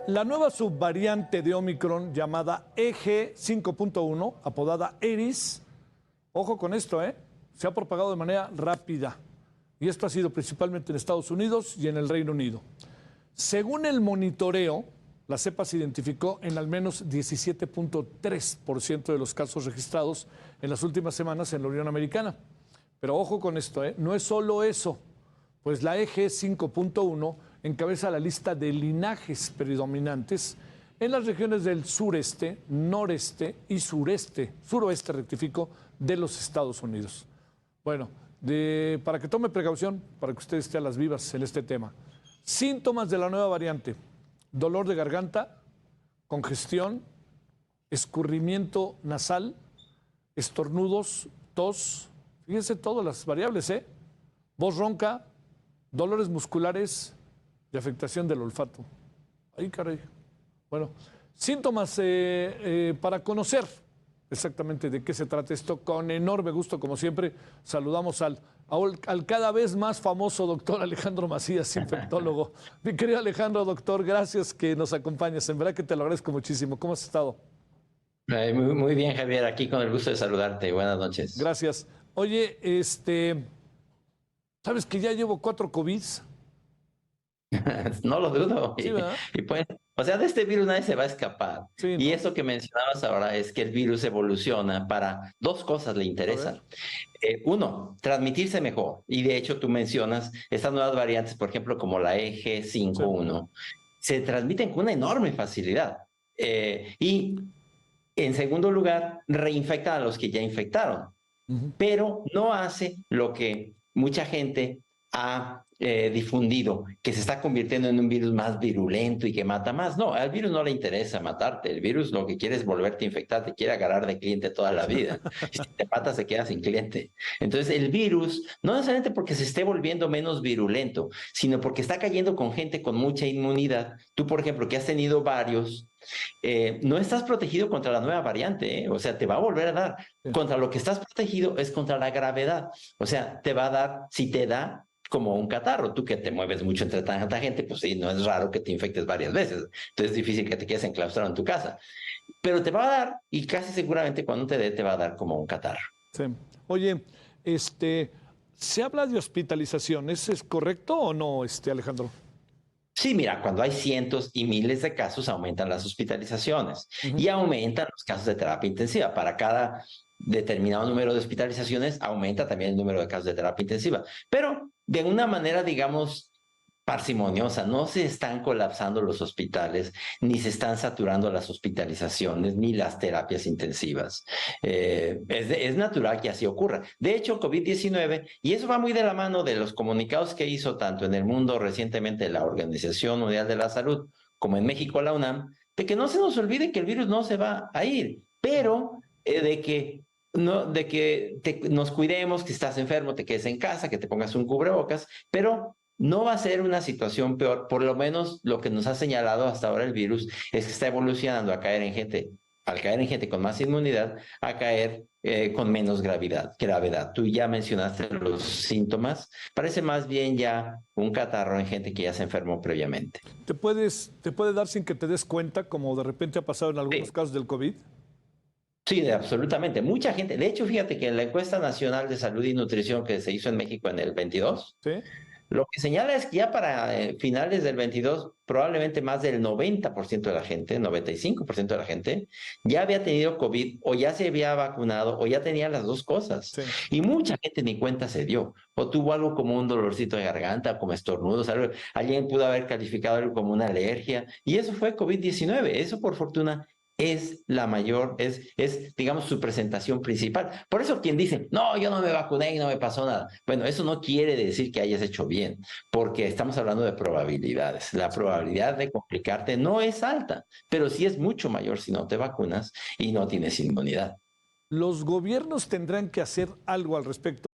La nueva subvariante de Omicron llamada EG5.1, apodada Eris, ojo con esto, se ha propagado de manera rápida. Y esto ha sido principalmente en Estados Unidos y en el Reino Unido. Según el monitoreo, la cepa se identificó en al menos 17.3% de los casos registrados en las últimas semanas en la Unión Americana. Pero ojo con esto, no es solo eso, pues la EG5.1 encabeza la lista de linajes predominantes en las regiones del sureste, noreste y suroeste rectifico, de los Estados Unidos. Bueno, para que tome precaución, para que usted esté a las vivas en este tema. Síntomas de la nueva variante: dolor de garganta, congestión, escurrimiento nasal, estornudos, tos, fíjense todas las variables, voz ronca, dolores musculares y afectación del olfato. Ay, caray. Bueno, síntomas para conocer exactamente de qué se trata esto. Con enorme gusto, como siempre, saludamos al cada vez más famoso doctor Alejandro Macías, infectólogo. Mi querido Alejandro, doctor, gracias que nos acompañas. En verdad que te lo agradezco muchísimo. ¿Cómo has estado? Muy bien, Javier, aquí con el gusto de saludarte. Buenas noches. Gracias. Oye, ¿sabes que ya llevo 4 COVIDs? No lo dudo. Sí, ¿verdad? Y pues, o sea, de este virus nadie se va a escapar. Sí, Y ¿no? eso que mencionabas ahora es que el virus evoluciona para dos cosas le interesan. Uno, transmitirse mejor. Y de hecho tú mencionas estas nuevas variantes, por ejemplo, como la EG5.1, se transmiten con una enorme facilidad. Y en segundo lugar, reinfectan a los que ya infectaron. Pero no hace lo que mucha gente ha difundido, que se está convirtiendo en un virus más virulento y que mata más. No, al virus no le interesa matarte. El virus lo que quiere es volverte a infectar, te quiere agarrar de cliente toda la vida. Y si te mata, se queda sin cliente. Entonces, el virus, no necesariamente porque se esté volviendo menos virulento, sino porque está cayendo con gente con mucha inmunidad. Tú, por ejemplo, que has tenido varios, no estás protegido contra la nueva variante, o sea, te va a volver a dar. Contra lo que estás protegido es contra la gravedad. O sea, te va a dar, si te da, como un catarro. Tú que te mueves mucho entre tanta gente, pues sí, no es raro que te infectes varias veces. Entonces es difícil que te quedes enclaustrado en tu casa. Pero te va a dar, y casi seguramente cuando te dé, te va a dar como un catarro. Sí. Oye, ¿se habla de hospitalizaciones? ¿Es correcto o no, Alejandro? Sí, mira, cuando hay cientos y miles de casos, aumentan las hospitalizaciones y aumentan los casos de terapia intensiva. Para cada determinado número de hospitalizaciones, aumenta también el número de casos de terapia intensiva. Pero de una manera, digamos, parsimoniosa, no se están colapsando los hospitales, ni se están saturando las hospitalizaciones, ni las terapias intensivas. Es natural que así ocurra. De hecho, COVID-19, y eso va muy de la mano de los comunicados que hizo tanto en el mundo recientemente la Organización Mundial de la Salud, como en México la UNAM, de que no se nos olvide que el virus no se va a ir, pero de que nos cuidemos, que estás enfermo, te quedes en casa, que te pongas un cubrebocas, pero no va a ser una situación peor. Por lo menos lo que nos ha señalado hasta ahora el virus es que está evolucionando a caer en gente, al caer en gente con más inmunidad, a caer con menos gravedad. Tú ya mencionaste los síntomas. Parece más bien ya un catarro en gente que ya se enfermó previamente. ¿Te puede dar sin que te des cuenta, como de repente ha pasado en algunos casos del COVID? Sí, absolutamente. Mucha gente. De hecho, fíjate que en la encuesta nacional de salud y nutrición que se hizo en México en el 22, ¿Sí? lo que señala es que ya para finales del 22, probablemente más del 90% de la gente, 95% de la gente, ya había tenido COVID o ya se había vacunado o ya tenía las dos cosas. Sí. Y mucha gente ni cuenta se dio. O tuvo algo como un dolorcito de garganta, como estornudos, alguien pudo haber calificado algo como una alergia. Y eso fue COVID-19. Eso, por fortuna, es la mayor, digamos, su presentación principal. Por eso quien dice, no, yo no me vacuné y no me pasó nada. Bueno, eso no quiere decir que hayas hecho bien, porque estamos hablando de probabilidades. La probabilidad de complicarte no es alta, pero sí es mucho mayor si no te vacunas y no tienes inmunidad. Los gobiernos tendrán que hacer algo al respecto.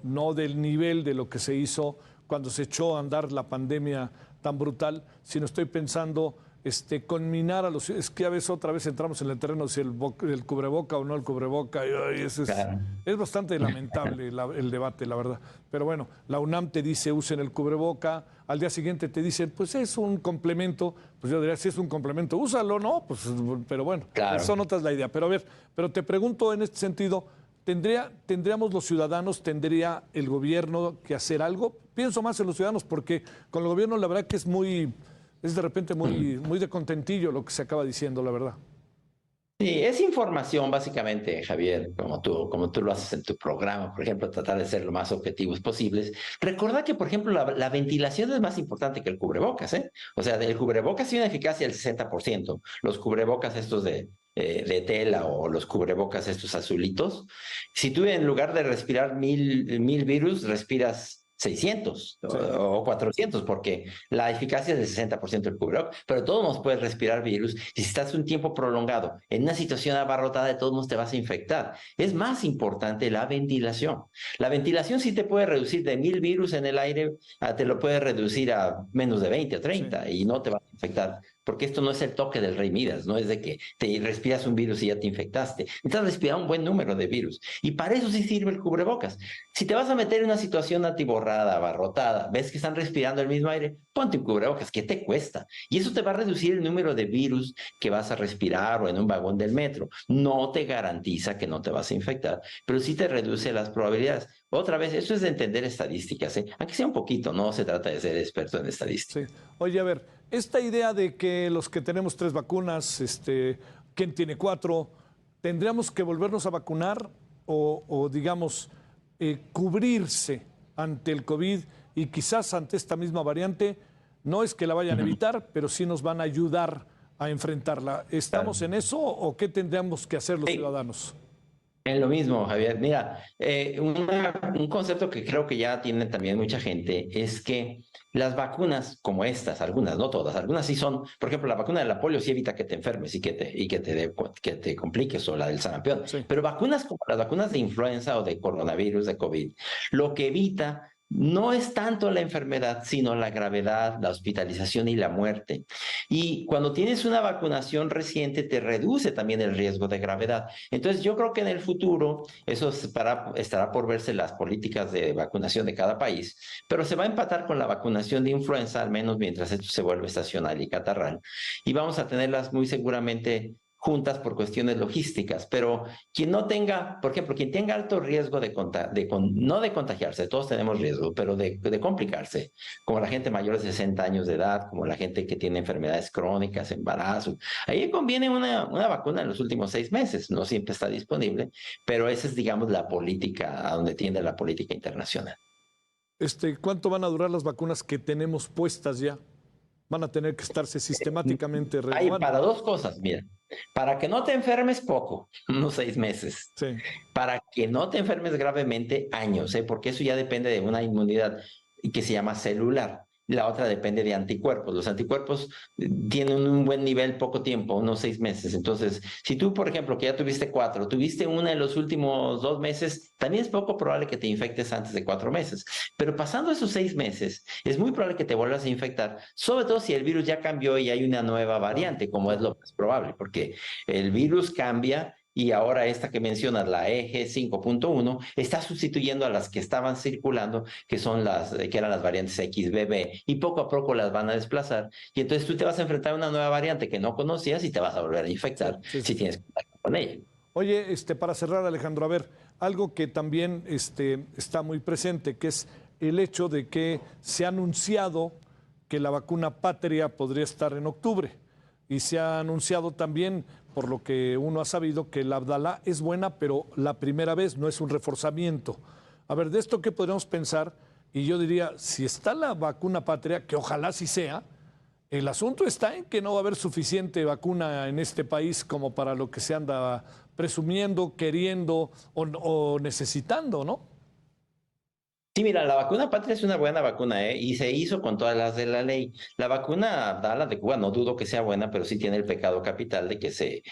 No del nivel de lo que se hizo cuando se echó a andar la pandemia tan brutal, sino estoy pensando conminar a los... Es que a veces otra vez entramos en el terreno si el cubreboca o no el cubreboca. Y eso Claro. es bastante lamentable el debate, la verdad. Pero bueno, la UNAM te dice usen el cubreboca, al día siguiente te dicen, pues es un complemento. Pues yo diría, si es un complemento, úsalo, ¿no? Pues, pero bueno, Claro. eso no es la idea. Pero a ver, pero te pregunto en este sentido, ¿tendríamos los ciudadanos, tendría el gobierno que hacer algo? Pienso más en los ciudadanos porque con el gobierno la verdad que es de repente muy de contentillo lo que se acaba diciendo, la verdad. Sí, es información básicamente, Javier, como tú lo haces en tu programa, por ejemplo, tratar de ser lo más objetivos posibles. Recuerda que, por ejemplo, la ventilación es más importante que el cubrebocas, ¿eh? O sea, el cubrebocas tiene una eficacia del 60%. Los cubrebocas estos de tela o los cubrebocas estos azulitos, si tú en lugar de respirar mil virus, respiras 600 Sí. o 400, porque la eficacia es del 60% del cubrebocas, pero de todos modos puedes respirar virus. Y si estás un tiempo prolongado en una situación abarrotada, de todos modos te vas a infectar. Es más importante la ventilación. La ventilación sí te puede reducir de 1000 virus en el aire, te lo puede reducir a menos de 20 o 30 y no te vas a infectar. Porque esto no es el toque del rey Midas, no es de que te respiras un virus y ya te infectaste. Necesitas respirar un buen número de virus. Y para eso sí sirve el cubrebocas. Si te vas a meter en una situación atiborrada, abarrotada, ves que están respirando el mismo aire, ponte un cubrebocas, ¿qué te cuesta? Y eso te va a reducir el número de virus que vas a respirar o en un vagón del metro. No te garantiza que no te vas a infectar, pero sí te reduce las probabilidades. Otra vez, eso es de entender estadísticas, ¿eh? Aunque sea un poquito, no se trata de ser experto en estadística. Sí. Oye, a ver, esta idea de que los que tenemos 3 vacunas, ¿quién tiene 4? ¿Tendríamos que volvernos a vacunar o digamos, cubrirse ante el COVID y quizás ante esta misma variante? No es que la vayan a evitar, pero sí nos van a ayudar a enfrentarla. ¿Estamos en eso o qué tendríamos que hacer los ciudadanos? Es lo mismo, Javier. Mira, un concepto que creo que ya tiene también mucha gente es que las vacunas como estas, algunas, no todas, algunas sí son, por ejemplo, la vacuna de la polio sí evita que te enfermes y que te compliques, o la del sarampión. Sí. Pero vacunas como las vacunas de influenza o de coronavirus, de COVID, lo que evita no es tanto la enfermedad, sino la gravedad, la hospitalización y la muerte. Y cuando tienes una vacunación reciente, te reduce también el riesgo de gravedad. Entonces, yo creo que en el futuro, eso estará por verse las políticas de vacunación de cada país, pero se va a empatar con la vacunación de influenza, al menos mientras esto se vuelve estacional y catarral. Y vamos a tenerlas muy seguramente juntas por cuestiones logísticas, pero quien no tenga, por ejemplo, quien tenga alto riesgo no de contagiarse, todos tenemos riesgo, pero de complicarse, como la gente mayor de 60 años de edad, como la gente que tiene enfermedades crónicas, embarazo, ahí conviene una vacuna en los últimos 6 meses, no siempre está disponible, pero esa es, digamos, la política, a donde tiende la política internacional. ¿Cuánto van a durar las vacunas que tenemos puestas ya? Van a tener que estarse sistemáticamente Hay renovando. para dos cosas, mira. Para que no te enfermes poco, unos 6 meses. Sí. Para que no te enfermes gravemente, años, ¿eh? Porque eso ya depende de una inmunidad que se llama celular. La otra depende de anticuerpos. Los anticuerpos tienen un buen nivel poco tiempo, unos 6 meses. Entonces, si tú, por ejemplo, que ya tuviste 4, tuviste una en los últimos 2 meses, también es poco probable que te infectes antes de 4 meses. Pero pasando esos 6 meses, es muy probable que te vuelvas a infectar, sobre todo si el virus ya cambió y hay una nueva variante, como es lo más probable, porque el virus cambia. Y ahora esta que mencionas, la EG 5.1, está sustituyendo a las que estaban circulando, que eran las variantes XBB, y poco a poco las van a desplazar. Y entonces tú te vas a enfrentar a una nueva variante que no conocías y te vas a volver a infectar si tienes contacto con ella. Oye, para cerrar, Alejandro, a ver, algo que también está muy presente, que es el hecho de que se ha anunciado que la vacuna patria podría estar en octubre. Y se ha anunciado también, por lo que uno ha sabido, que la Abdalá es buena, pero la primera vez no es un reforzamiento. A ver, de esto, ¿qué podríamos pensar? Y yo diría, si está la vacuna patria, que ojalá sí sea, el asunto está en que no va a haber suficiente vacuna en este país como para lo que se anda presumiendo, queriendo o necesitando, ¿no? Sí, mira, la vacuna patria es una buena vacuna, y se hizo con todas las de la ley. La vacuna, la de Cuba, no dudo que sea buena, pero sí tiene el pecado capital de que se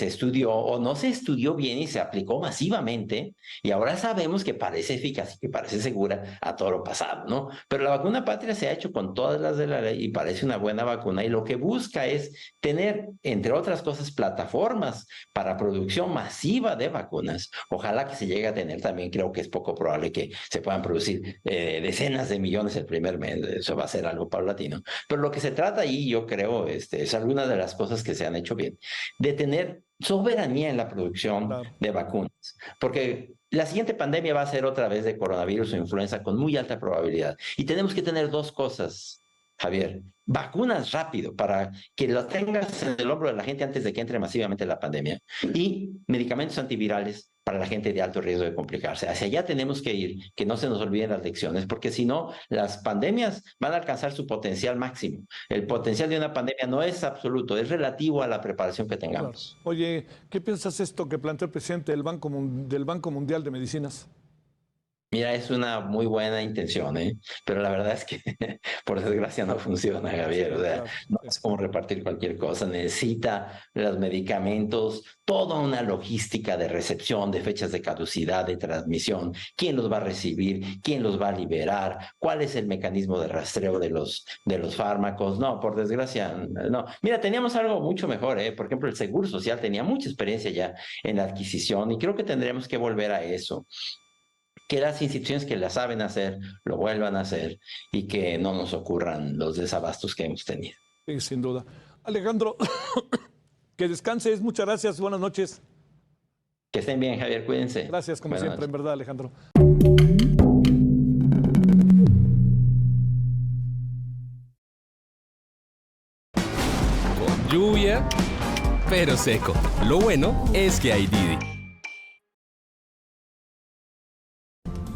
estudió o no se estudió bien y se aplicó masivamente, y ahora sabemos que parece eficaz y que parece segura a todo lo pasado, ¿no? Pero la vacuna patria se ha hecho con todas las de la ley y parece una buena vacuna, y lo que busca es tener, entre otras cosas, plataformas para producción masiva de vacunas. Ojalá que se llegue a tener también, creo que es poco probable que se puedan producir decenas de millones el primer mes, eso va a ser algo paulatino. Pero lo que se trata ahí, yo creo, es alguna de las cosas que se han hecho bien, de tener soberanía en la producción de vacunas, porque la siguiente pandemia va a ser otra vez de coronavirus o influenza con muy alta probabilidad, y tenemos que tener dos cosas, Javier: vacunas rápido para que lo tengas en el hombro de la gente antes de que entre masivamente la pandemia, y medicamentos antivirales para la gente de alto riesgo de complicarse. Hacia allá tenemos que ir, que no se nos olviden las lecciones, porque si no, las pandemias van a alcanzar su potencial máximo. El potencial de una pandemia no es absoluto, es relativo a la preparación que tengamos. Claro. Oye, ¿qué piensas esto que plantea el presidente del Banco Mundial de Medicinas? Mira, es una muy buena intención, pero la verdad es que por desgracia no funciona, Javier. O sea, no es como repartir cualquier cosa. Necesita los medicamentos, toda una logística de recepción, de fechas de caducidad, de transmisión, quién los va a recibir, quién los va a liberar, cuál es el mecanismo de rastreo de los fármacos. No, por desgracia, no. Mira, teníamos algo mucho mejor, por ejemplo, el Seguro Social tenía mucha experiencia ya en la adquisición, y creo que tendremos que volver a eso. Que las instituciones que la saben hacer lo vuelvan a hacer, y que no nos ocurran los desabastos que hemos tenido. Sí, sin duda. Alejandro, que descanses. Muchas gracias. Buenas noches. Que estén bien, Javier. Cuídense. Gracias, como siempre, en verdad, Alejandro. Con lluvia, pero seco. Lo bueno es que hay Didi.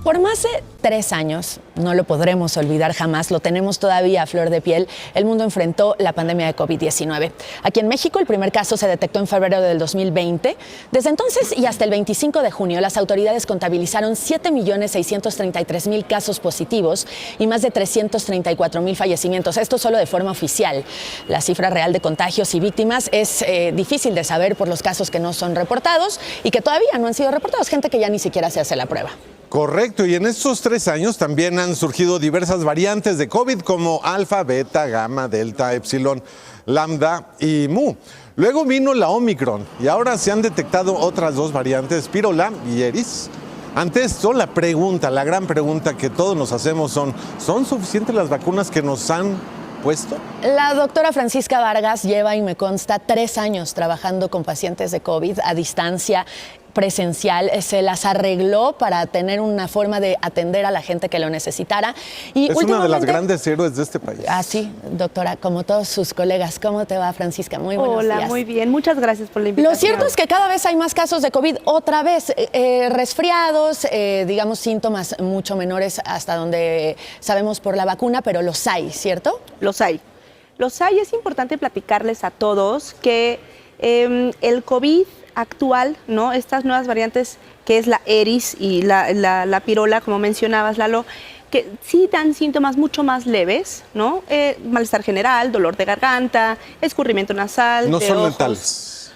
Por más de 3 años, no lo podremos olvidar jamás, lo tenemos todavía a flor de piel, el mundo enfrentó la pandemia de COVID-19. Aquí en México el primer caso se detectó en febrero del 2020. Desde entonces y hasta el 25 de junio, las autoridades contabilizaron 7.633.000 casos positivos y más de 334.000 fallecimientos. Esto solo de forma oficial. La cifra real de contagios y víctimas es difícil de saber por los casos que no son reportados y que todavía no han sido reportados, gente que ya ni siquiera se hace la prueba. Correcto, y en estos 3 años también han surgido diversas variantes de COVID como alfa, beta, gamma, delta, epsilon, lambda y mu. Luego vino la Omicron y ahora se han detectado otras 2 variantes, Pirola y Eris. Ante esto, la gran pregunta que todos nos hacemos ¿son suficientes las vacunas que nos han puesto? La doctora Francisca Vargas lleva, y me consta, 3 años trabajando con pacientes de COVID a distancia, presencial, se las arregló para tener una forma de atender a la gente que lo necesitara. Y es una de las grandes héroes de este país. Ah, sí, doctora, como todos sus colegas. ¿Cómo te va, Francisca? Muy buenos días. Hola, muy bien. Muchas gracias por la invitación. Lo cierto es que cada vez hay más casos de COVID, otra vez, resfriados, digamos síntomas mucho menores hasta donde sabemos por la vacuna, pero los hay, ¿cierto? Los hay. Los hay. Es importante platicarles a todos que el COVID actual, ¿no? Estas nuevas variantes que es la Eris y la Pirola, como mencionabas, Lalo, que sí dan síntomas mucho más leves, ¿no? Malestar general, dolor de garganta, escurrimiento nasal, no de son ojos. letales.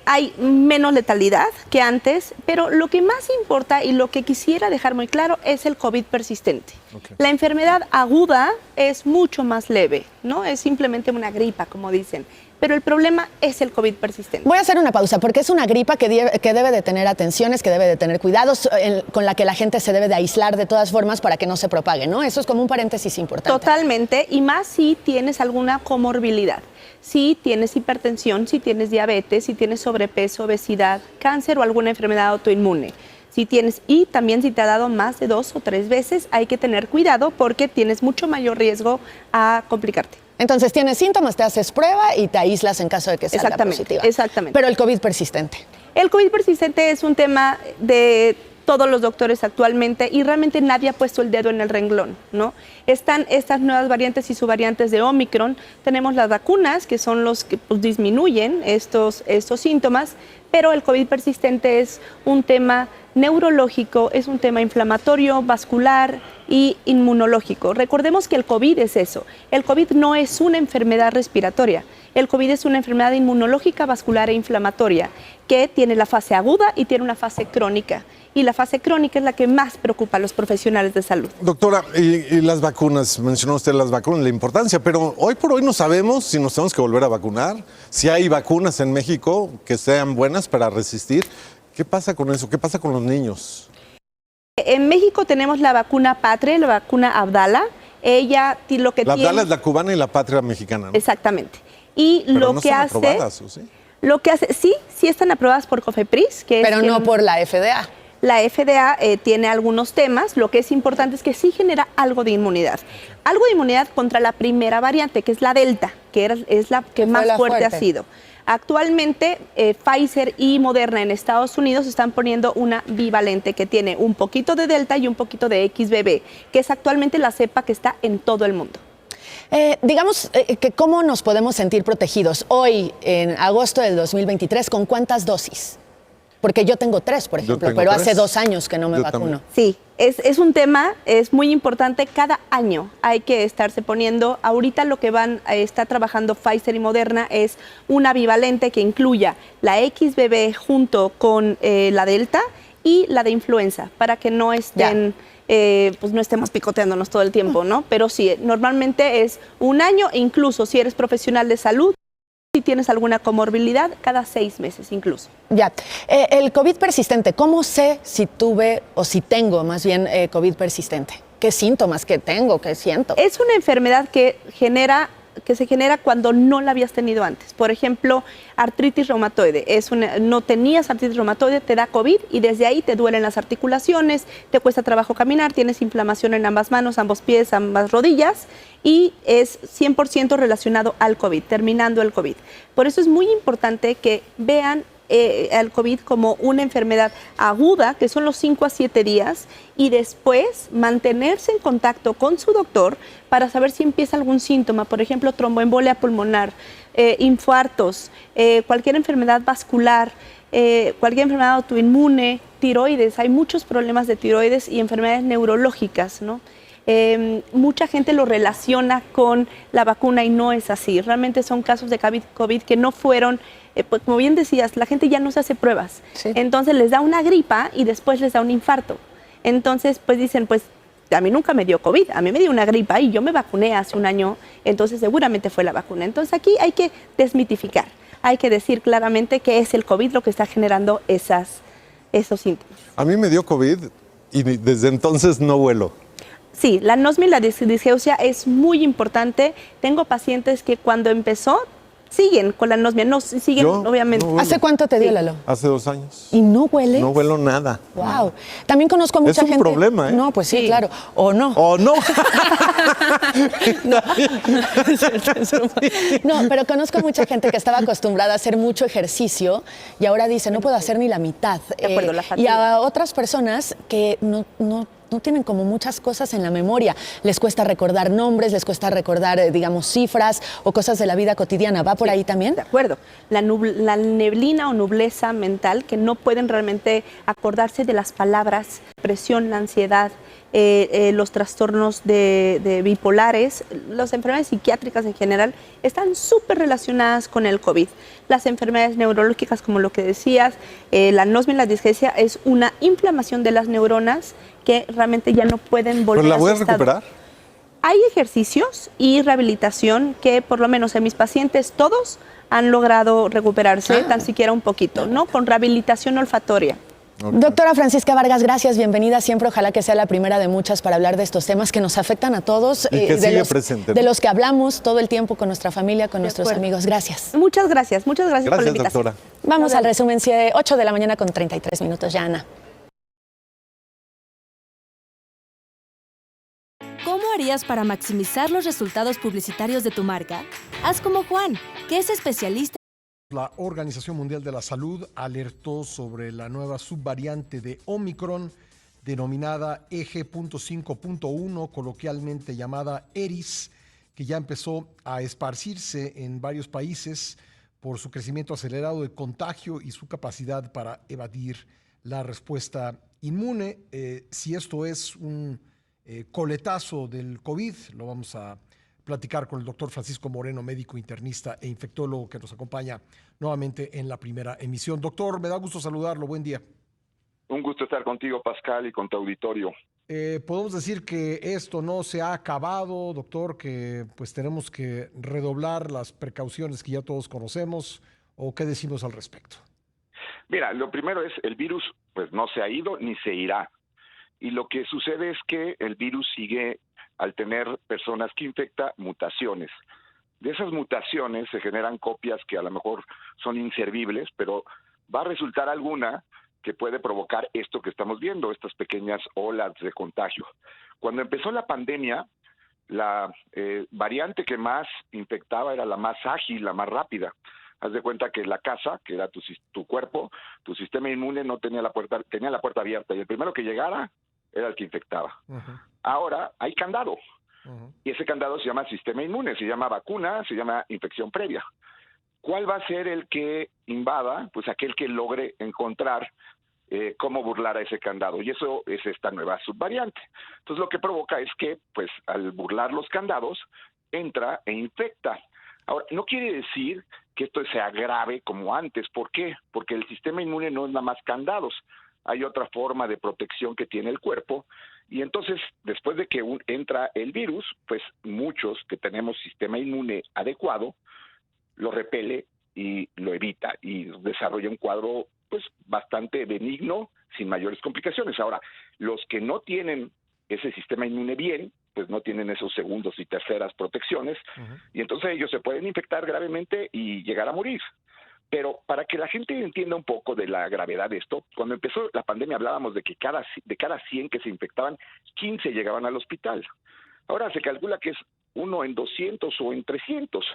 Hay menos letalidad que antes, pero lo que más importa y lo que quisiera dejar muy claro es el COVID persistente. Okay. La enfermedad aguda es mucho más leve, ¿no? Es simplemente una gripa, como dicen. Pero el problema es el COVID persistente. Voy a hacer una pausa porque es una gripa que debe de tener atenciones, que debe de tener cuidados, con la que la gente se debe de aislar de todas formas para que no se propague, ¿no? Eso es como un paréntesis importante. Totalmente, y más si tienes alguna comorbilidad. Si tienes hipertensión, si tienes diabetes, si tienes sobrepeso, obesidad, cáncer o alguna enfermedad autoinmune. Si tienes, y también si te ha dado más de 2 o 3 veces, hay que tener cuidado porque tienes mucho mayor riesgo a complicarte. Entonces, tienes síntomas, te haces prueba y te aíslas en caso de que salga positiva. Exactamente. Pero el COVID persistente. El COVID persistente es un tema de todos los doctores actualmente y realmente nadie ha puesto el dedo en el renglón, ¿no? Están estas nuevas variantes y subvariantes de Omicron. Tenemos las vacunas, que son los que disminuyen estos síntomas, pero el COVID persistente es un tema neurológico, es un tema inflamatorio, vascular y inmunológico. Recordemos que el COVID es eso. El COVID no es una enfermedad respiratoria. El COVID es una enfermedad inmunológica, vascular e inflamatoria que tiene la fase aguda y tiene una fase crónica. Y la fase crónica es la que más preocupa a los profesionales de salud. Doctora, y las vacunas, mencionó usted las vacunas, la importancia, pero hoy por hoy no sabemos si nos tenemos que volver a vacunar, si hay vacunas en México que sean buenas para resistir. ¿Qué pasa con eso? ¿Qué pasa con los niños? En México tenemos la vacuna Patre, la vacuna Abdala. Ella lo que La tiene... Abdala es la cubana y la Patria mexicana, ¿no? Exactamente. Y Pero lo no que están hace... aprobadas, ¿o sí? Lo que hace, sí están aprobadas por COFEPRIS, que Pero es no por la FDA. La FDA tiene algunos temas. Lo que es importante es que sí genera algo de inmunidad. Algo de inmunidad contra la primera variante, que es la Delta, que es la que más fuerte ha sido. Actualmente, Pfizer y Moderna en Estados Unidos están poniendo una bivalente que tiene un poquito de Delta y un poquito de XBB, que es actualmente la cepa que está en todo el mundo. Digamos que cómo nos podemos sentir protegidos hoy, en agosto del 2023, ¿con cuántas dosis? Porque yo tengo 3, por ejemplo, pero hace 2 años que no me vacuno. Sí, es un tema, es muy importante. Cada año hay que estarse poniendo. Ahorita lo que está trabajando Pfizer y Moderna es una bivalente que incluya la XBB junto con la Delta y la de influenza, para que no estén... pues no estemos picoteándonos todo el tiempo, ¿no? Pero sí, normalmente es un año, e incluso si eres profesional de salud, si tienes alguna comorbilidad, cada 6 meses incluso. Ya. El COVID persistente, ¿cómo sé si tuve o si tengo más bien COVID persistente? ¿Qué síntomas que tengo? ¿Qué siento? Es una enfermedad que se genera cuando no la habías tenido antes. Por ejemplo, artritis reumatoide. No tenías artritis reumatoide, te da COVID y desde ahí te duelen las articulaciones, te cuesta trabajo caminar, tienes inflamación en ambas manos, ambos pies, ambas rodillas y es 100% relacionado al COVID, terminando el COVID. Por eso es muy importante que vean al COVID como una enfermedad aguda, que son los 5 a 7 días, y después mantenerse en contacto con su doctor para saber si empieza algún síntoma, por ejemplo, tromboembolia pulmonar, infartos, cualquier enfermedad vascular, cualquier enfermedad autoinmune, tiroides. Hay muchos problemas de tiroides y enfermedades neurológicas, ¿no? Mucha gente lo relaciona con la vacuna y no es así. Realmente son casos de COVID que no fueron, pues, como bien decías, la gente ya no se hace pruebas. Sí. Entonces les da una gripa y después les da un infarto. Entonces, pues dicen, pues a mí nunca me dio COVID, a mí me dio una gripa y yo me vacuné hace un año, entonces seguramente fue la vacuna. Entonces aquí hay que desmitificar, hay que decir claramente que es el COVID lo que está generando esos síntomas. A mí me dio COVID y desde entonces no vuelo. Sí, la anosmia y la disgeusia es muy importante. Tengo pacientes que cuando empezó siguen con la anosmia, no siguen, obviamente. No. ¿Hace cuánto te dio, Lalo? Hace 2 años. ¿Y no hueles? No huelo nada. Wow. También conozco a mucha gente. Es un problema, ¿eh? No, pues sí, claro. O no. O no. No, pero conozco a mucha gente que estaba acostumbrada a hacer mucho ejercicio y ahora dice, no puedo hacer ni la mitad. De acuerdo, la fatiga. Y a otras personas que no tienen como muchas cosas en la memoria. Les cuesta recordar nombres, les cuesta recordar, digamos, cifras o cosas de la vida cotidiana. ¿Va por ahí también? De acuerdo. La neblina o nubleza mental, que no pueden realmente acordarse de las palabras, presión, la ansiedad, los trastornos de bipolares, las enfermedades psiquiátricas en general, están súper relacionadas con el COVID. Las enfermedades neurológicas, como lo que decías, la anosmia y la disgeusia es una inflamación de las neuronas que realmente ya no pueden volver a ¿Pero la voy a su estado. recuperar? Hay ejercicios y rehabilitación que por lo menos en mis pacientes todos han logrado recuperarse tan siquiera un poquito, ¿no? Con rehabilitación olfatoria. Okay. Doctora Francisca Vargas, gracias, bienvenida siempre. Ojalá que sea la primera de muchas para hablar de estos temas que nos afectan a todos. Y que sigue presente, ¿no? De los que hablamos todo el tiempo con nuestra familia, con nuestros amigos. Gracias. Muchas gracias por la invitación. Doctora. Vamos al resumen, 8 de la mañana con 33 minutos ya, Ana. ¿Cómo harías para maximizar los resultados publicitarios de tu marca? Haz como Juan, que es especialista. La Organización Mundial de la Salud alertó sobre la nueva subvariante de Omicron, denominada EG.5.1, coloquialmente llamada ERIS, que ya empezó a esparcirse en varios países por su crecimiento acelerado de contagio y su capacidad para evadir la respuesta inmune. Si esto es un coletazo del COVID, lo vamos a platicar con el doctor Francisco Moreno, médico internista e infectólogo, que nos acompaña nuevamente en la primera emisión. Doctor, me da gusto saludarlo. Buen día. Un gusto estar contigo, Pascal, y con tu auditorio. Podemos decir que esto no se ha acabado, doctor, que pues tenemos que redoblar las precauciones que ya todos conocemos, ¿o qué decimos al respecto? Mira, lo primero es, el virus pues no se ha ido ni se irá. Y lo que sucede es que el virus sigue, al tener personas que infecta, mutaciones. De esas mutaciones se generan copias que a lo mejor son inservibles, pero va a resultar alguna que puede provocar esto que estamos viendo, estas pequeñas olas de contagio. Cuando empezó la pandemia, la variante que más infectaba era la más ágil, la más rápida. Haz de cuenta que la casa, que era tu cuerpo, tu sistema inmune no tenía la puerta abierta, y el primero que llegara era el que infectaba. Ahora hay candado, y ese candado se llama sistema inmune, se llama vacuna, se llama infección previa. ¿Cuál va a ser el que invada? Pues aquel que logre encontrar cómo burlar a ese candado, y eso es esta nueva subvariante. Entonces lo que provoca es que, pues, al burlar los candados, entra e infecta. Ahora, no quiere decir que esto sea grave como antes. ¿Por qué? Porque el sistema inmune no es nada más candados. Hay otra forma de protección que tiene el cuerpo, y entonces, después de que entra el virus, pues muchos que tenemos sistema inmune adecuado, lo repele y lo evita, y desarrolla un cuadro pues bastante benigno, sin mayores complicaciones. Ahora, los que no tienen ese sistema inmune bien, pues no tienen esos segundos y terceras protecciones, y entonces ellos se pueden infectar gravemente y llegar a morir. Pero para que la gente entienda un poco de la gravedad de esto, cuando empezó la pandemia hablábamos de que de cada 100 que se infectaban, 15 llegaban al hospital. Ahora se calcula que es 1 en 200 o en 300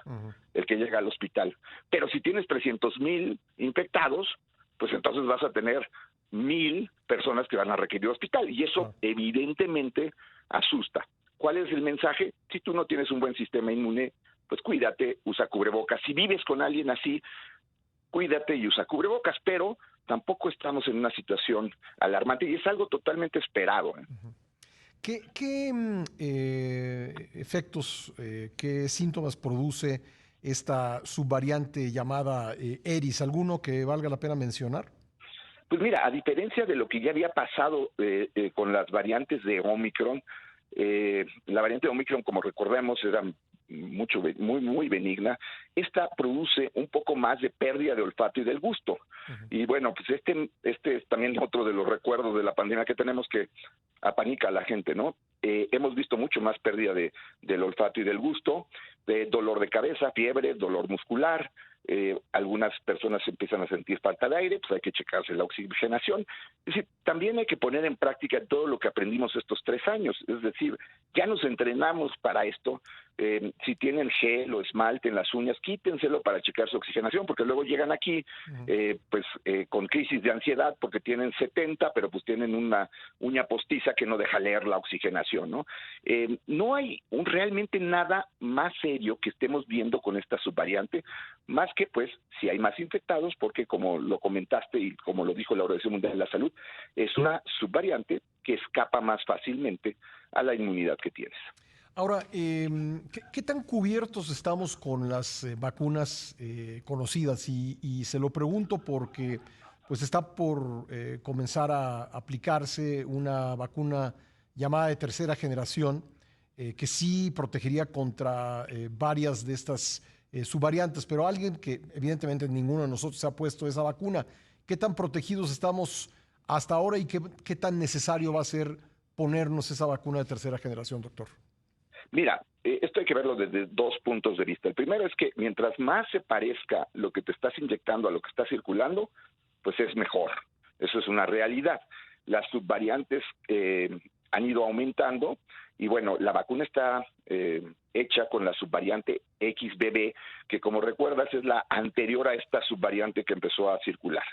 el que llega al hospital. Pero si tienes 300,000 infectados, pues entonces vas a tener 1,000 personas que van a requerir hospital, y eso evidentemente asusta. ¿Cuál es el mensaje? Si tú no tienes un buen sistema inmune, pues cuídate, usa cubrebocas. Si vives con alguien así, cuídate y usa cubrebocas, pero tampoco estamos en una situación alarmante, y es algo totalmente esperado. ¿Qué efectos, qué síntomas produce esta subvariante llamada Eris? ¿Alguno que valga la pena mencionar? Pues mira, a diferencia de lo que ya había pasado con las variantes de Omicron, la variante de Omicron, como recordemos, era muy benigna. Esta produce un poco más de pérdida de olfato y del gusto. Y bueno, pues este es también otro de los recuerdos de la pandemia que tenemos, que apanica a la gente, ¿no? Hemos visto mucho más pérdida del olfato y del gusto, de dolor de cabeza, fiebre, dolor muscular. Algunas personas empiezan a sentir falta de aire, pues hay que checarse la oxigenación. Es decir, también hay que poner en práctica todo lo que aprendimos estos 3 años. Es decir, ya nos entrenamos para esto. Si tienen gel o esmalte en las uñas, quítenselo para checar su oxigenación, porque luego llegan aquí con crisis de ansiedad porque tienen 70, pero pues tienen una uña postiza que no deja leer la oxigenación, ¿no? No hay realmente nada más serio que estemos viendo con esta subvariante, más que pues si hay más infectados, porque como lo comentaste y como lo dijo la Organización Mundial de la Salud, es una subvariante que escapa más fácilmente a la inmunidad que tienes. Ahora, ¿qué tan cubiertos estamos con las vacunas conocidas? Y se lo pregunto porque pues está por comenzar a aplicarse una vacuna llamada de tercera generación, que sí protegería contra varias de estas subvariantes, pero alguien que evidentemente ninguno de nosotros se ha puesto esa vacuna. ¿Qué tan protegidos estamos hasta ahora y qué tan necesario va a ser ponernos esa vacuna de tercera generación, doctor? Mira, esto hay que verlo desde 2 puntos de vista. El primero es que mientras más se parezca lo que te estás inyectando a lo que está circulando, pues es mejor. Eso es una realidad. Las subvariantes han ido aumentando y bueno, la vacuna está hecha con la subvariante XBB, que como recuerdas es la anterior a esta subvariante que empezó a circular.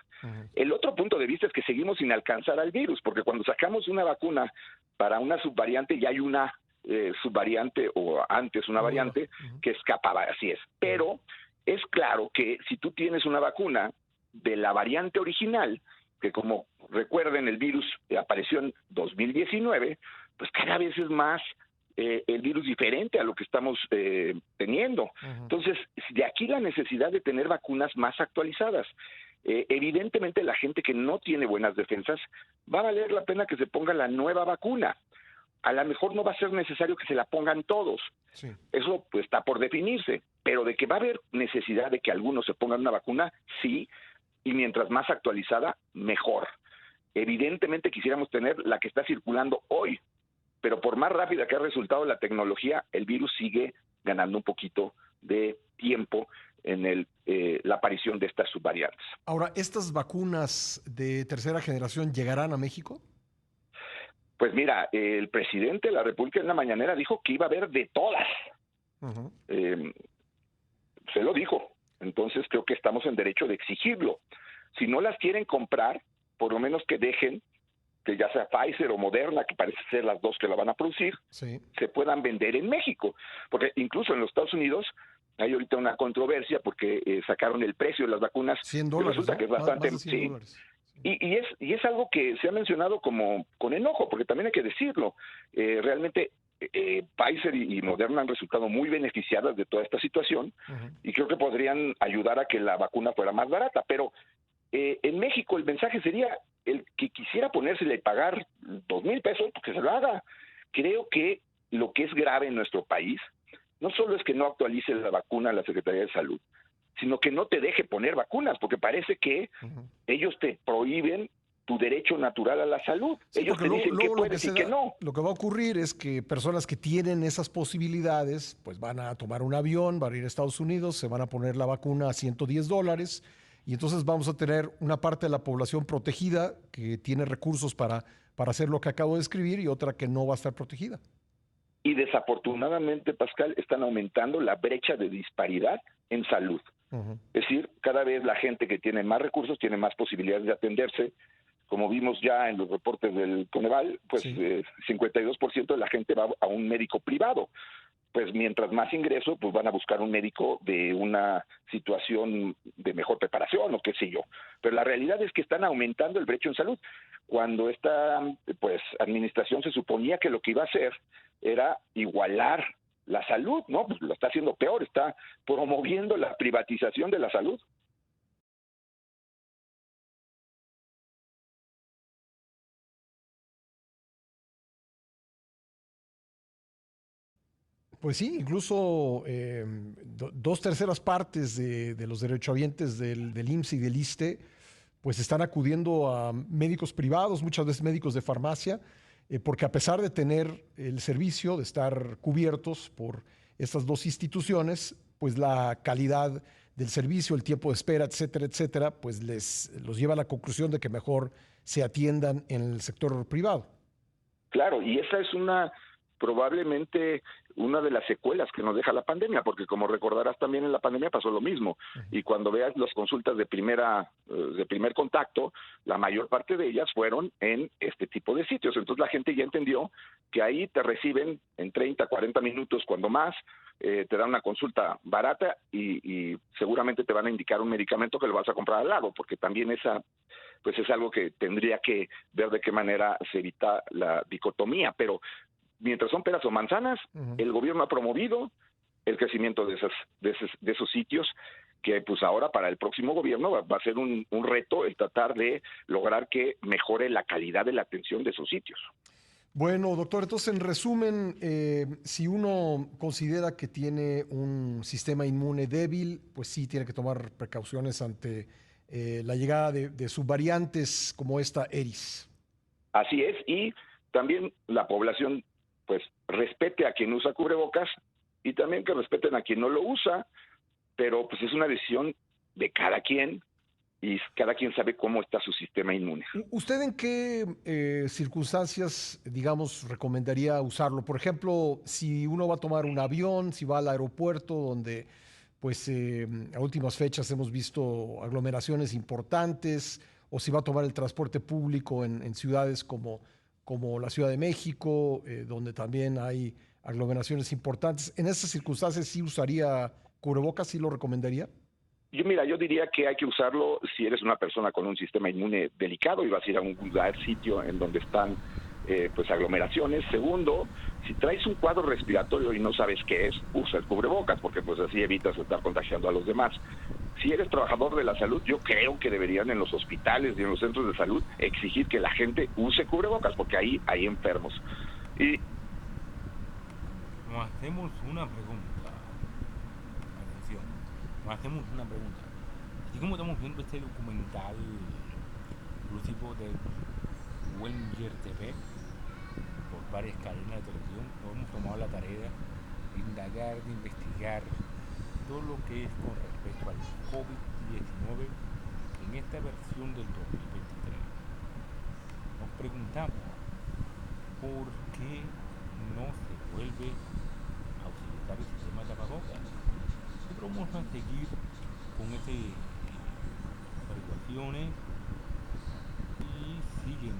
El otro punto de vista es que seguimos sin alcanzar al virus, porque cuando sacamos una vacuna para una subvariante ya hay una subvariante o antes una variante que escapaba, así es. Pero es claro que si tú tienes una vacuna de la variante original, que como recuerden, el virus apareció en 2019, pues cada vez es más el virus diferente a lo que estamos teniendo. Entonces, de aquí la necesidad de tener vacunas más actualizadas. Evidentemente, la gente que no tiene buenas defensas, va a valer la pena que se ponga la nueva vacuna. A lo mejor no va a ser necesario que se la pongan todos. Sí. Eso pues está por definirse, pero de que va a haber necesidad de que algunos se pongan una vacuna, sí, y mientras más actualizada, mejor. Evidentemente quisiéramos tener la que está circulando hoy, pero por más rápida que ha resultado la tecnología, el virus sigue ganando un poquito de tiempo en la aparición de estas subvariantes. Ahora, ¿estas vacunas de tercera generación llegarán a México? Pues mira, el presidente de la República en la mañanera dijo que iba a haber de todas. Se lo dijo. Entonces creo que estamos en derecho de exigirlo. Si no las quieren comprar, por lo menos que dejen que ya sea Pfizer o Moderna, que parece ser las dos que la van a producir, se puedan vender en México. Porque incluso en los Estados Unidos hay ahorita una controversia porque sacaron el precio de las vacunas. $100, resulta que es bastante... más de $100. Y es algo que se ha mencionado como con enojo, porque también hay que decirlo. Realmente Pfizer y Moderna han resultado muy beneficiadas de toda esta situación y creo que podrían ayudar a que la vacuna fuera más barata. Pero en México el mensaje sería el que quisiera ponérsela y pagar $2,000, pues que se lo haga. Creo que lo que es grave en nuestro país no solo es que no actualice la vacuna a la Secretaría de Salud, sino que no te deje poner vacunas, porque parece que ellos te prohíben tu derecho natural a la salud. Sí, ellos te dicen que puedes y que no. Lo que va a ocurrir es que personas que tienen esas posibilidades, pues van a tomar un avión, van a ir a Estados Unidos, se van a poner la vacuna a $110, y entonces vamos a tener una parte de la población protegida que tiene recursos para hacer lo que acabo de describir y otra que no va a estar protegida. Y desafortunadamente, Pascal, están aumentando la brecha de disparidad en salud. Es decir, cada vez la gente que tiene más recursos tiene más posibilidades de atenderse. Como vimos ya en los reportes del Coneval, pues 52% de la gente va a un médico privado. Pues mientras más ingreso, pues van a buscar un médico de una situación de mejor preparación o qué sé yo. Pero la realidad es que están aumentando el brecho en salud. Cuando esta administración se suponía que lo que iba a hacer era igualar la salud, ¿no? Pues lo está haciendo peor, está promoviendo la privatización de la salud. Pues sí, incluso 2/3 partes de los derechohabientes del IMSS y del ISSSTE pues están acudiendo a médicos privados, muchas veces médicos de farmacia, porque a pesar de tener el servicio, de estar cubiertos por estas dos instituciones, pues la calidad del servicio, el tiempo de espera, etcétera, etcétera, pues los lleva a la conclusión de que mejor se atiendan en el sector privado. Claro, y esa es probablemente una de las secuelas que nos deja la pandemia, porque como recordarás también en la pandemia pasó lo mismo, y cuando veas las consultas de primer contacto, la mayor parte de ellas fueron en este tipo de sitios. Entonces la gente ya entendió que ahí te reciben en 30, 40 minutos cuando más, te dan una consulta barata y seguramente te van a indicar un medicamento que lo vas a comprar al lado, porque también pues es algo que tendría que ver de qué manera se evita la dicotomía, pero mientras son peras o manzanas, el gobierno ha promovido el crecimiento de esos sitios, que pues ahora para el próximo gobierno va a ser un reto el tratar de lograr que mejore la calidad de la atención de esos sitios. Bueno, doctor, entonces en resumen, si uno considera que tiene un sistema inmune débil, pues sí tiene que tomar precauciones ante la llegada de subvariantes como esta ERIS. Así es, y también la población pues respete a quien usa cubrebocas y también que respeten a quien no lo usa, pero pues es una decisión de cada quien y cada quien sabe cómo está su sistema inmune. ¿Usted en qué circunstancias, digamos, recomendaría usarlo? Por ejemplo, si uno va a tomar un avión, si va al aeropuerto, donde pues a últimas fechas hemos visto aglomeraciones importantes, o si va a tomar el transporte público en ciudades como la Ciudad de México, donde también hay aglomeraciones importantes. ¿En esas circunstancias sí usaría cubrebocas? ¿Sí lo recomendaría? Yo diría que hay que usarlo si eres una persona con un sistema inmune delicado y vas a ir a un lugar, sitio en donde están pues aglomeraciones. Segundo, si traes un cuadro respiratorio y no sabes qué es, usa el cubrebocas, porque pues así evitas estar contagiando a los demás. Si eres trabajador de la salud, yo creo que deberían en los hospitales y en los centros de salud exigir que la gente use cubrebocas, porque ahí hay enfermos. Y nos hacemos una pregunta. Atención, nos hacemos una pregunta. Así como estamos viendo este documental exclusivo de Wenger TV por varias cadenas de televisión, nos hemos tomado la tarea de indagar, de investigar todo lo que es con respecto al COVID-19 en esta versión del 2023. Nos preguntamos por qué no se vuelve a utilizar el sistema de tapabocas. Nosotros vamos a seguir con estas averiguaciones y siguen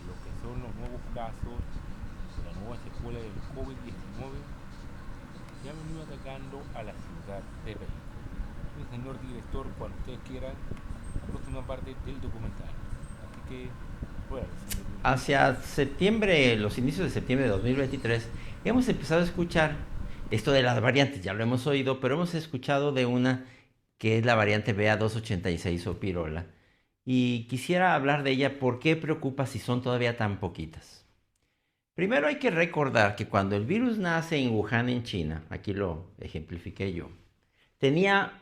lo que son los nuevos casos de la nueva secuela del COVID-19 que ha venido atacando a la ciudad de México. Señor director, cuando ustedes quieran, la próxima parte del documental. Así que, bueno, hacia septiembre, los inicios de septiembre de 2023, hemos empezado a escuchar esto de las variantes, ya lo hemos oído, pero hemos escuchado de una que es la variante BA286 o pirola. Y quisiera hablar de ella, ¿por qué preocupa si son todavía tan poquitas? Primero hay que recordar que cuando el virus nace en Wuhan, en China, aquí lo ejemplifiqué yo, tenía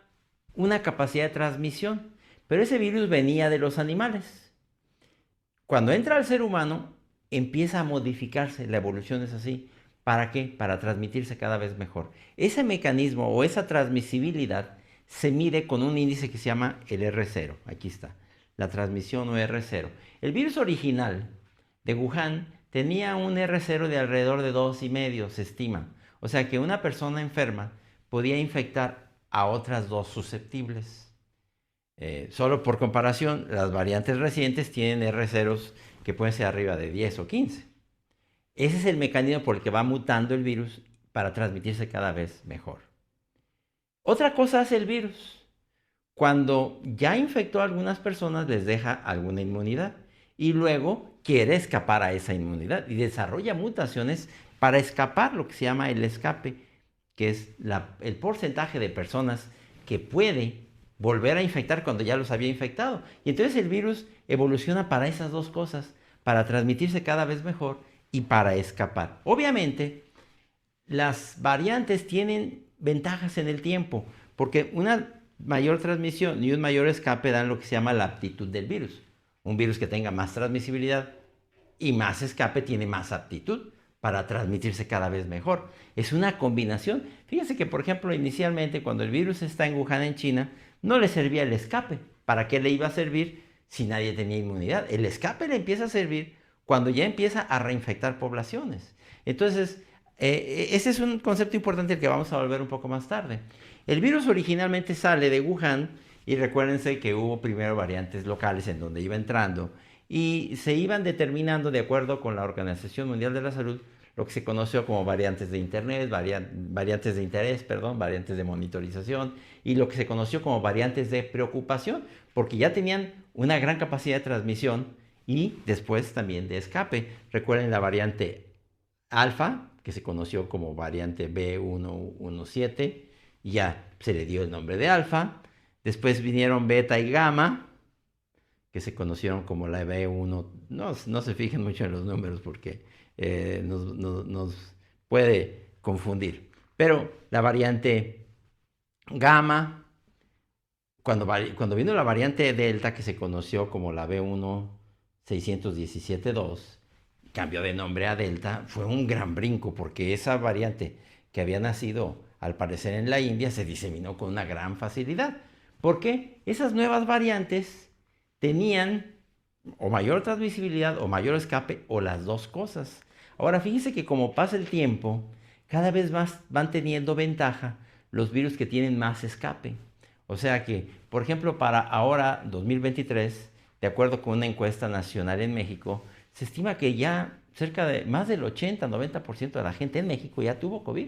una capacidad de transmisión, pero ese virus venía de los animales. Cuando entra al ser humano, empieza a modificarse, la evolución es así. ¿Para qué? Para transmitirse cada vez mejor. Ese mecanismo o esa transmisibilidad se mide con un índice que se llama el R0. Aquí está, la transmisión o R0. El virus original de Wuhan tenía un R0 de alrededor de 2,5, se estima. O sea que una persona enferma podía infectar a otras 2 susceptibles. Solo por comparación, las variantes recientes tienen R0s que pueden ser arriba de 10 o 15. Ese es el mecanismo por el que va mutando el virus para transmitirse cada vez mejor. Otra cosa hace el virus. Cuando ya infectó a algunas personas, les deja alguna inmunidad y luego quiere escapar a esa inmunidad y desarrolla mutaciones para escapar, lo que se llama el escape, que es el porcentaje de personas que puede volver a infectar cuando ya los había infectado. Y entonces el virus evoluciona para esas 2 cosas, para transmitirse cada vez mejor y para escapar. Obviamente, las variantes tienen ventajas en el tiempo, porque una mayor transmisión y un mayor escape dan lo que se llama la aptitud del virus. Un virus que tenga más transmisibilidad y más escape tiene más aptitud para transmitirse cada vez mejor. Es una combinación. Fíjense que, por ejemplo, inicialmente cuando el virus está en Wuhan, en China, no le servía el escape. ¿Para qué le iba a servir si nadie tenía inmunidad? El escape le empieza a servir cuando ya empieza a reinfectar poblaciones. Entonces, ese es un concepto importante al que vamos a volver un poco más tarde. El virus originalmente sale de Wuhan y recuérdense que hubo primero variantes locales en donde iba entrando y se iban determinando de acuerdo con la Organización Mundial de la Salud lo que se conoció como variantes de internet, variantes de interés, variantes de monitorización y lo que se conoció como variantes de preocupación, porque ya tenían una gran capacidad de transmisión y después también de escape. Recuerden la variante alfa, que se conoció como variante B117, y ya se le dio el nombre de alfa. Después vinieron beta y gamma, que se conocieron como la B1. No se fijen mucho en los números porque nos puede confundir. Pero la variante gamma, cuando vino la variante delta, que se conoció como la B16172, cambió de nombre a delta, fue un gran brinco porque esa variante que había nacido al parecer en la India se diseminó con una gran facilidad. ¿Por qué? Esas nuevas variantes tenían o mayor transmisibilidad o mayor escape o las 2 cosas. Ahora fíjense que como pasa el tiempo, cada vez más van teniendo ventaja los virus que tienen más escape. O sea que, por ejemplo, para ahora, 2023, de acuerdo con una encuesta nacional en México, se estima que ya cerca de más del 80-90% de la gente en México ya tuvo COVID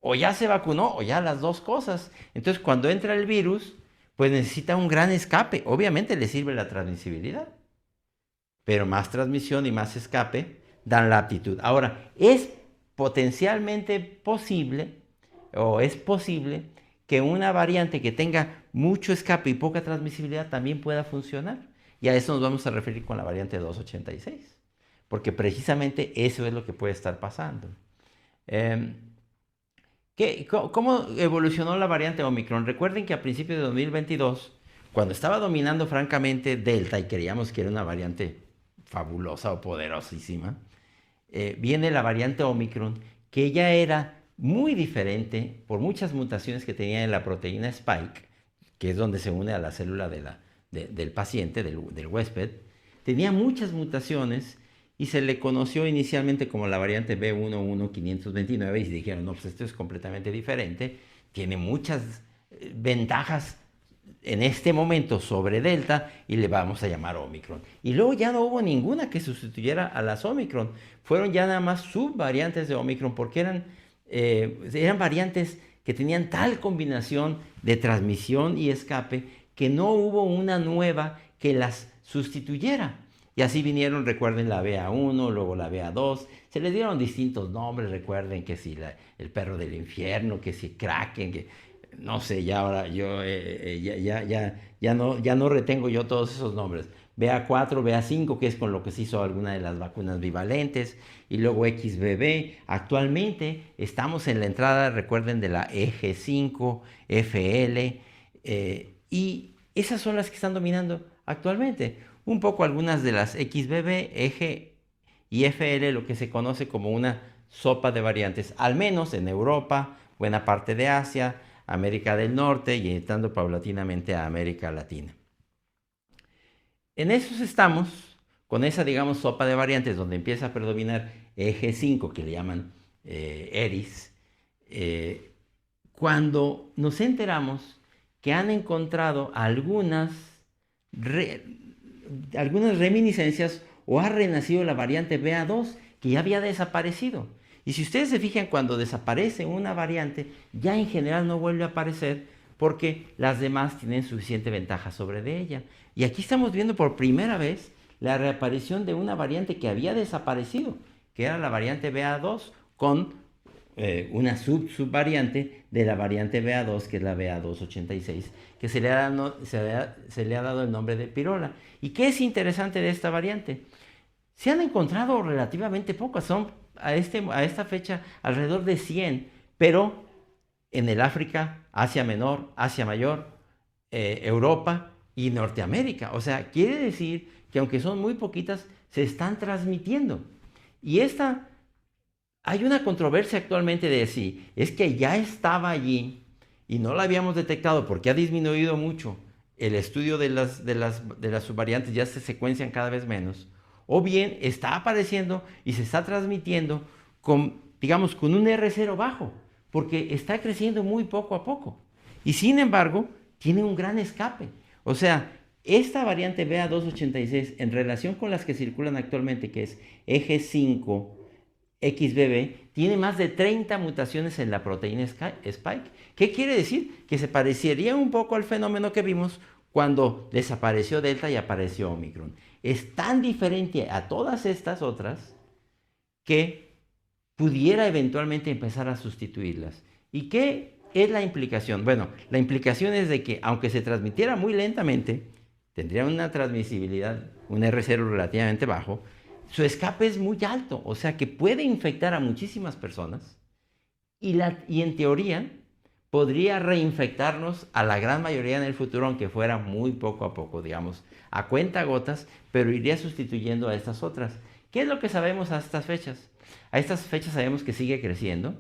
o ya se vacunó o ya las dos cosas. Entonces, cuando entra el virus, pues necesita un gran escape. Obviamente le sirve la transmisibilidad, pero más transmisión y más escape dan la aptitud. Ahora, es potencialmente posible, o es posible, que una variante que tenga mucho escape y poca transmisibilidad también pueda funcionar. Y a eso nos vamos a referir con la variante 286, porque precisamente eso es lo que puede estar pasando. ¿Cómo evolucionó la variante Omicron? Recuerden que a principios de 2022, cuando estaba dominando francamente Delta y creíamos que era una variante fabulosa o poderosísima, viene la variante Omicron, que ya era muy diferente por muchas mutaciones que tenía en la proteína Spike, que es donde se une a la célula del paciente, del huésped. Tenía muchas mutaciones y se le conoció inicialmente como la variante B11529 y se dijeron, no, pues esto es completamente diferente, tiene muchas ventajas en este momento sobre Delta y le vamos a llamar Omicron. Y luego ya no hubo ninguna que sustituyera a las Omicron, fueron ya nada más subvariantes de Omicron porque eran variantes que tenían tal combinación de transmisión y escape que no hubo una nueva que las sustituyera. Y así vinieron, recuerden, la BA1, luego la BA2, se les dieron distintos nombres, recuerden que si el perro del infierno, que si Kraken, que no sé, ya ahora yo ya no retengo yo todos esos nombres. BA4, BA5, que es con lo que se hizo alguna de las vacunas bivalentes, y luego XBB. Actualmente estamos en la entrada, recuerden, de la EG5, FL, y esas son las que están dominando actualmente. Un poco algunas de las XBB, EG y FL, lo que se conoce como una sopa de variantes, al menos en Europa, buena parte de Asia, América del Norte y entrando paulatinamente a América Latina. En esos estamos, con esa, digamos, sopa de variantes, donde empieza a predominar EG5, que le llaman ERIS, cuando nos enteramos que han encontrado algunas reminiscencias o ha renacido la variante BA2, que ya había desaparecido. Y si ustedes se fijan, cuando desaparece una variante, ya en general no vuelve a aparecer porque las demás tienen suficiente ventaja sobre de ella. Y aquí estamos viendo por primera vez la reaparición de una variante que había desaparecido, que era la variante BA2, con una subvariante de la variante BA2, que es la BA286, que se le ha dado el nombre de pirola. ¿Y qué es interesante de esta variante? Se han encontrado relativamente pocas, son a esta fecha alrededor de 100, pero en el África, Asia Menor, Asia Mayor, Europa y Norteamérica. O sea, quiere decir que aunque son muy poquitas, se están transmitiendo. Y hay una controversia actualmente de si es que ya estaba allí y no la habíamos detectado porque ha disminuido mucho el estudio de las subvariantes, ya se secuencian cada vez menos, o bien está apareciendo y se está transmitiendo con un R0 bajo, porque está creciendo muy poco a poco. Y sin embargo, tiene un gran escape. O sea, esta variante BA286, en relación con las que circulan actualmente, que es EG5, XBB, tiene más de 30 mutaciones en la proteína Spike. ¿Qué quiere decir? Que se parecería un poco al fenómeno que vimos cuando desapareció Delta y apareció Omicron. Es tan diferente a todas estas otras que pudiera eventualmente empezar a sustituirlas. ¿Y qué es la implicación? Bueno, la implicación es de que aunque se transmitiera muy lentamente, tendría una transmisibilidad, un R0 relativamente bajo, su escape es muy alto, o sea que puede infectar a muchísimas personas y en teoría podría reinfectarnos a la gran mayoría en el futuro, aunque fuera muy poco a poco, digamos, a cuentagotas, pero iría sustituyendo a estas otras. ¿Qué es lo que sabemos a estas fechas? A estas fechas sabemos que sigue creciendo,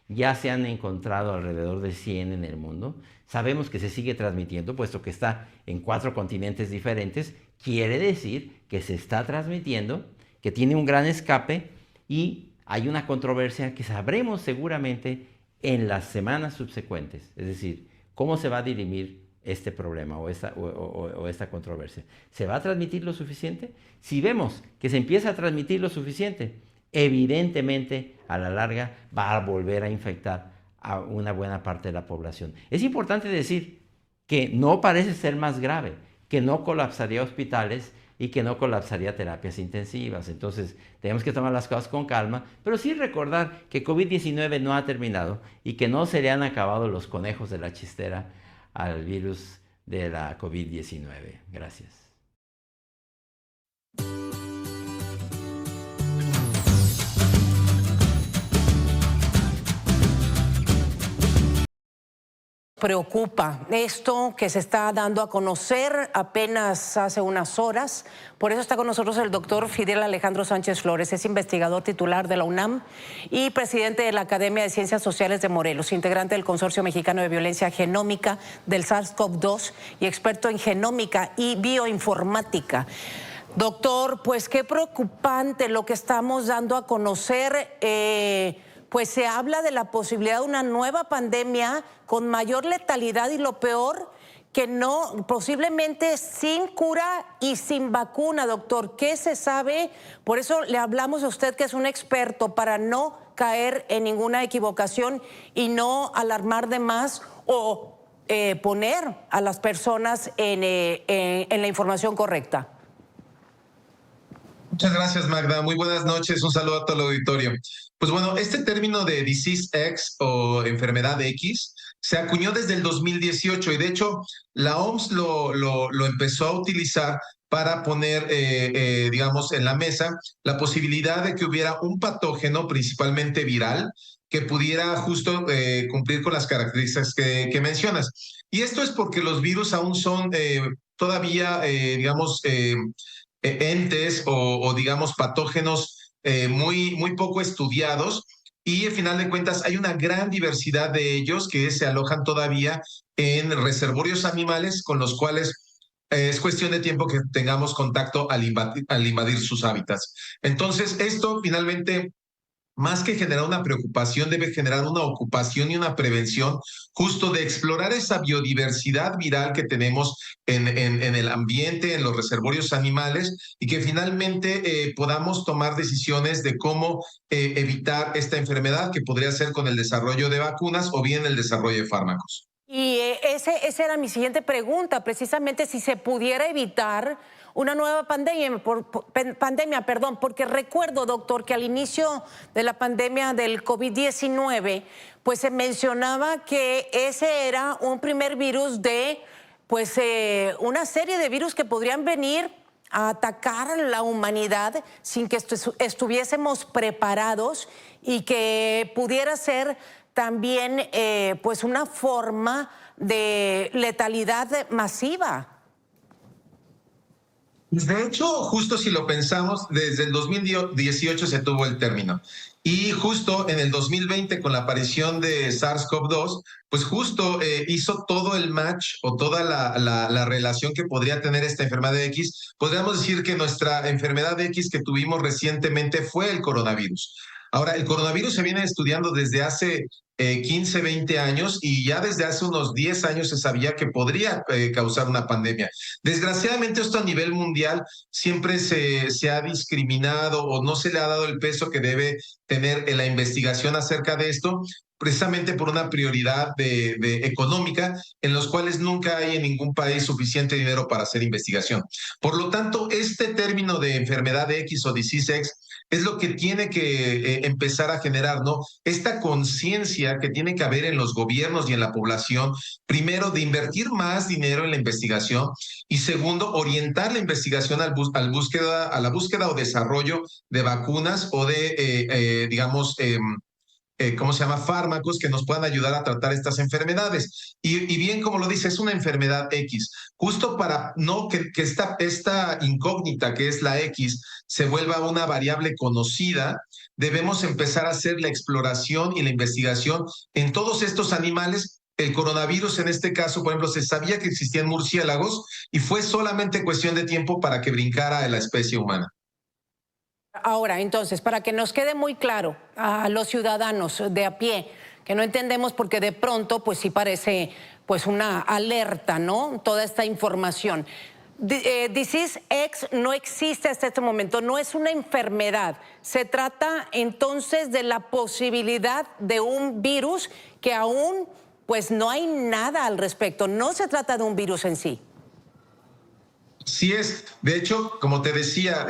ya se han encontrado alrededor de 100 en el mundo, sabemos que se sigue transmitiendo, puesto que está en 4 continentes diferentes, quiere decir que se está transmitiendo, que tiene un gran escape y hay una controversia que sabremos seguramente en las semanas subsecuentes, es decir, cómo se va a dirimir este problema o esta controversia. ¿Se va a transmitir lo suficiente? Si vemos que se empieza a transmitir lo suficiente, evidentemente a la larga va a volver a infectar a una buena parte de la población. Es importante decir que no parece ser más grave, que no colapsaría hospitales y que no colapsaría terapias intensivas. Entonces, tenemos que tomar las cosas con calma, pero sí recordar que COVID-19 no ha terminado y que no se le han acabado los conejos de la chistera al virus de la COVID-19. Gracias. Preocupa esto que se está dando a conocer apenas hace unas horas. Por eso está con nosotros el doctor Fidel Alejandro Sánchez Flores. Es investigador titular de la UNAM y presidente de la Academia de Ciencias Sociales de Morelos, integrante del Consorcio Mexicano de Violencia Genómica del SARS-CoV-2 y experto en genómica y bioinformática. Doctor, pues qué preocupante lo que estamos dando a conocer. Pues se habla de la posibilidad de una nueva pandemia con mayor letalidad y lo peor, que no, posiblemente sin cura y sin vacuna, doctor. ¿Qué se sabe? Por eso le hablamos a usted, que es un experto, para no caer en ninguna equivocación y no alarmar de más o poner a las personas en la información correcta. Muchas gracias, Magda. Muy buenas noches. Un saludo a todo el auditorio. Pues bueno, este término de Disease X o enfermedad X se acuñó desde el 2018 y de hecho la OMS lo empezó a utilizar para poner, digamos, en la mesa la posibilidad de que hubiera un patógeno, principalmente viral, que pudiera justo cumplir con las características que mencionas. Y esto es porque los virus aún son todavía, digamos, entes o digamos patógenos muy poco estudiados y al final de cuentas hay una gran diversidad de ellos que se alojan todavía en reservorios animales con los cuales es cuestión de tiempo que tengamos contacto al invadir sus hábitats. Entonces esto finalmente, más que generar una preocupación, debe generar una ocupación y una prevención justo de explorar esa biodiversidad viral que tenemos en el ambiente, en los reservorios animales, y que finalmente podamos tomar decisiones de cómo evitar esta enfermedad, que podría ser con el desarrollo de vacunas o bien el desarrollo de fármacos. Y esa era mi siguiente pregunta, precisamente si se pudiera evitar una nueva pandemia, porque recuerdo, doctor, que al inicio de la pandemia del COVID-19, pues se mencionaba que ese era un primer virus de, pues, una serie de virus que podrían venir a atacar a la humanidad sin que estuviésemos preparados y que pudiera ser también, pues, una forma de letalidad masiva. De hecho, justo si lo pensamos, desde el 2018 se tuvo el término. Y justo en el 2020, con la aparición de SARS-CoV-2, pues justo hizo todo el match o toda la relación que podría tener esta enfermedad X. Podríamos decir que nuestra enfermedad X que tuvimos recientemente fue el coronavirus. Ahora, el coronavirus se viene estudiando desde hace 15, 20 años y ya desde hace unos 10 años se sabía que podría causar una pandemia. Desgraciadamente esto a nivel mundial siempre se ha discriminado o no se le ha dado el peso que debe tener en la investigación acerca de esto, precisamente por una prioridad económica, en los cuales nunca hay en ningún país suficiente dinero para hacer investigación. Por lo tanto, este término de enfermedad X o Disease X es lo que tiene que empezar a generar, ¿no? Esta conciencia que tiene que haber en los gobiernos y en la población, primero, de invertir más dinero en la investigación y segundo, orientar la investigación a la búsqueda o desarrollo de vacunas o de, digamos, ¿cómo se llama? Fármacos que nos puedan ayudar a tratar estas enfermedades. Y bien, como lo dice, es una enfermedad X, justo para no que esta incógnita que es la X se vuelva una variable conocida. Debemos empezar a hacer la exploración y la investigación en todos estos animales. El coronavirus, en este caso, por ejemplo, se sabía que existían murciélagos y fue solamente cuestión de tiempo para que brincara a la especie humana. Ahora, entonces, para que nos quede muy claro a los ciudadanos de a pie, que no entendemos porque de pronto, pues sí parece pues una alerta, ¿no? Toda esta información. Disease X no existe hasta este momento, no es una enfermedad. Se trata entonces de la posibilidad de un virus que aún pues no hay nada al respecto. No se trata de un virus en sí. Sí es. De hecho, como te decía,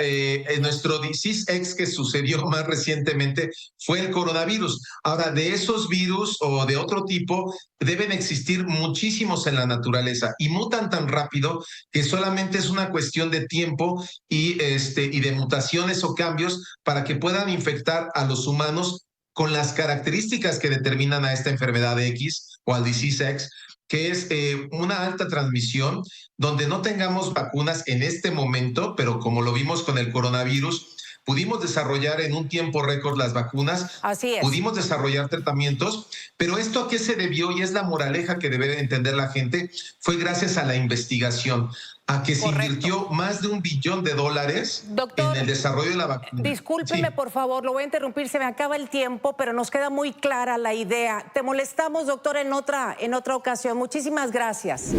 nuestro Disease X que sucedió más recientemente fue el coronavirus. Ahora, de esos virus o de otro tipo deben existir muchísimos en la naturaleza y mutan tan rápido que solamente es una cuestión de tiempo y de mutaciones o cambios para que puedan infectar a los humanos con las características que determinan a esta enfermedad X o al Disease X, que es una alta transmisión, donde no tengamos vacunas en este momento, pero como lo vimos con el coronavirus, pudimos desarrollar en un tiempo récord las vacunas, así es, pudimos desarrollar tratamientos, pero ¿esto a qué se debió? Y es la moraleja que debe entender la gente, fue gracias a la investigación, a que se invirtió más de $1 billón Doctor, en el desarrollo de la vacuna. Discúlpeme, por favor, lo voy a interrumpir, se me acaba el tiempo, pero nos queda muy clara la idea. Te molestamos, doctor, en otra ocasión. Muchísimas gracias.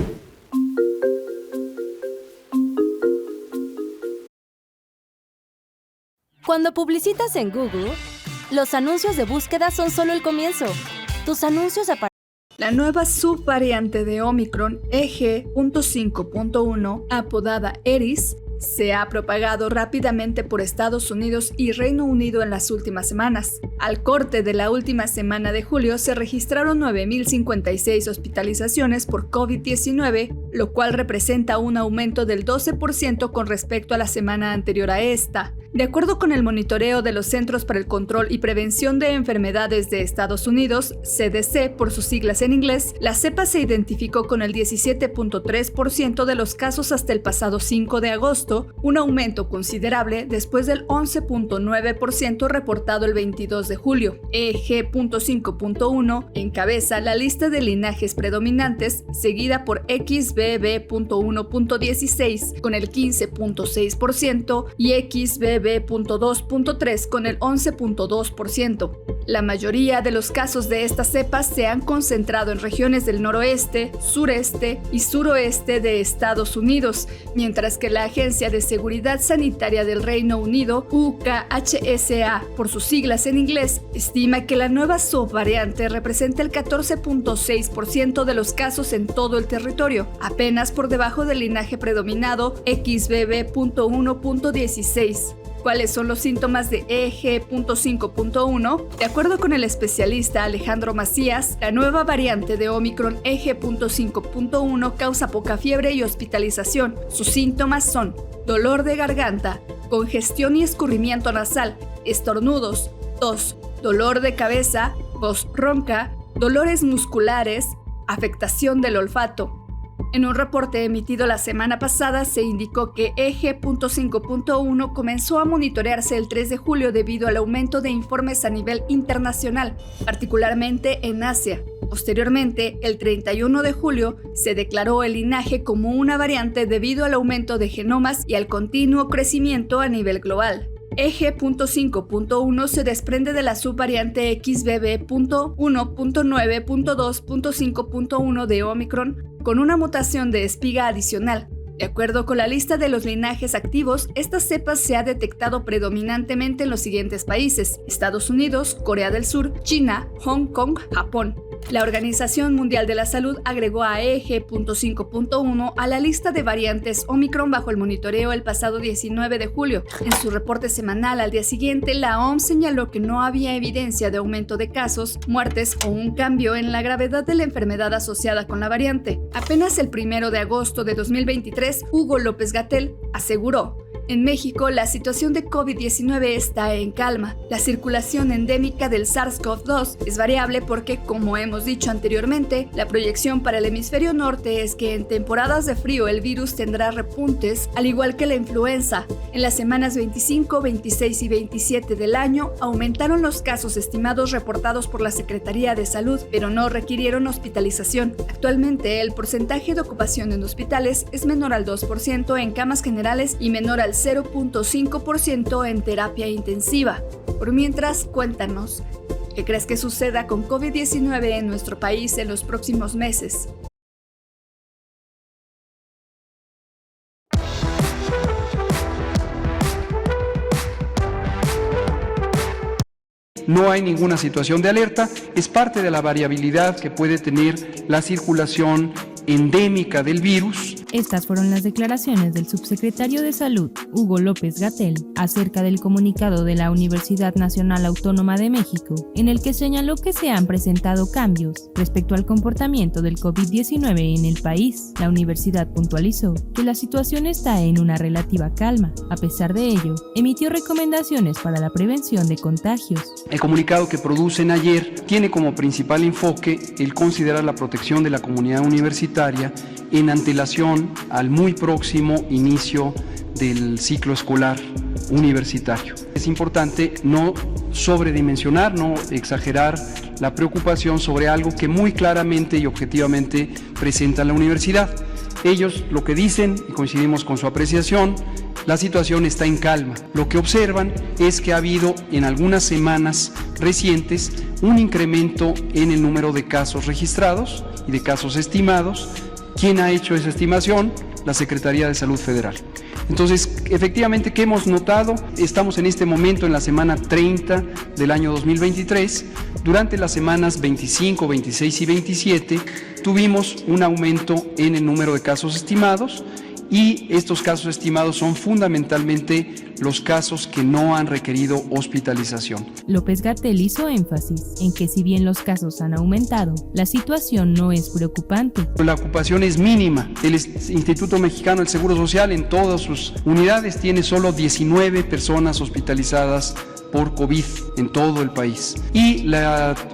Cuando publicitas en Google, los anuncios de búsqueda son solo el comienzo. Tus anuncios aparecen. La nueva subvariante de Omicron, EG.5.1, apodada Eris, se ha propagado rápidamente por Estados Unidos y Reino Unido en las últimas semanas. Al corte de la última semana de julio se registraron 9.056 hospitalizaciones por COVID-19, lo cual representa un aumento del 12% con respecto a la semana anterior a esta. De acuerdo con el monitoreo de los Centros para el Control y Prevención de Enfermedades de Estados Unidos, CDC por sus siglas en inglés, la cepa se identificó con el 17.3% de los casos hasta el pasado 5 de agosto, un aumento considerable después del 11.9% reportado el 22 de julio. EG.5.1 encabeza la lista de linajes predominantes, seguida por XBB.1.16 con el 15.6% y XBB.2.3 con el 11.2%. La mayoría de los casos de estas cepas se han concentrado en regiones del noroeste, sureste y suroeste de Estados Unidos, mientras que la Agencia de Seguridad Sanitaria del Reino Unido, UKHSA por sus siglas en inglés, estima que la nueva subvariante representa el 14.6% de los casos en todo el territorio, apenas por debajo del linaje predominado XBB.1.16. ¿Cuáles son los síntomas de EG.5.1? De acuerdo con el especialista Alejandro Macías, la nueva variante de Omicron EG.5.1 causa poca fiebre y hospitalización. Sus síntomas son dolor de garganta, congestión y escurrimiento nasal, estornudos, tos, dolor de cabeza, voz ronca, dolores musculares, afectación del olfato. En un reporte emitido la semana pasada se indicó que EG.5.1 comenzó a monitorearse el 3 de julio debido al aumento de informes a nivel internacional, particularmente en Asia. Posteriormente, el 31 de julio, se declaró el linaje como una variante debido al aumento de genomas y al continuo crecimiento a nivel global. EG.5.1 se desprende de la subvariante XBB.1.9.2.5.1 de Omicron con una mutación de espiga adicional. De acuerdo con la lista de los linajes activos, esta cepa se ha detectado predominantemente en los siguientes países: Estados Unidos, Corea del Sur, China, Hong Kong, Japón. La Organización Mundial de la Salud agregó a EG.5.1 a la lista de variantes Omicron bajo el monitoreo el pasado 19 de julio. En su reporte semanal al día siguiente, la OMS señaló que no había evidencia de aumento de casos, muertes o un cambio en la gravedad de la enfermedad asociada con la variante. Apenas el 1 de agosto de 2023, Hugo López-Gatell aseguró: en México, la situación de COVID-19 está en calma. La circulación endémica del SARS-CoV-2 es variable porque, como hemos dicho anteriormente, la proyección para el hemisferio norte es que en temporadas de frío el virus tendrá repuntes, al igual que la influenza. En las semanas 25, 26 y 27 del año aumentaron los casos estimados reportados por la Secretaría de Salud, pero no requirieron hospitalización. Actualmente, el porcentaje de ocupación en hospitales es menor al 2% en camas generales y menor al 0.5% en terapia intensiva. Por mientras, cuéntanos, ¿qué crees que suceda con COVID-19 en nuestro país en los próximos meses? no hay ninguna situación de alerta, es parte de la variabilidad que puede tener la circulación endémica del virus. Estas fueron las declaraciones del subsecretario de Salud, Hugo López-Gatell, acerca del comunicado de la Universidad Nacional Autónoma de México, en el que señaló que se han presentado cambios respecto al comportamiento del COVID-19 en el país. La universidad puntualizó que la situación está en una relativa calma. A pesar de ello, emitió recomendaciones para la prevención de contagios. El comunicado que producen ayer tiene como principal enfoque el considerar la protección de la comunidad universitaria en antelación al muy próximo inicio del ciclo escolar universitario. Es importante no sobredimensionar, no exagerar la preocupación sobre algo que muy claramente y objetivamente presenta la universidad. Ellos lo que dicen, y coincidimos con su apreciación, la situación está en calma. Lo que observan es que ha habido en algunas semanas recientes un incremento en el número de casos registrados y de casos estimados. ¿Quién ha hecho esa estimación? La Secretaría de Salud Federal. Entonces, efectivamente, ¿qué hemos notado? Estamos en este momento en la semana 30 del año 2023. Durante las semanas 25, 26 y 27 tuvimos un aumento en el número de casos estimados, y estos casos estimados son fundamentalmente los casos que no han requerido hospitalización. López-Gatell hizo énfasis en que si bien los casos han aumentado, la situación no es preocupante. La ocupación es mínima. El Instituto Mexicano del Seguro Social en todas sus unidades tiene solo 19 personas hospitalizadas por COVID en todo el país. Y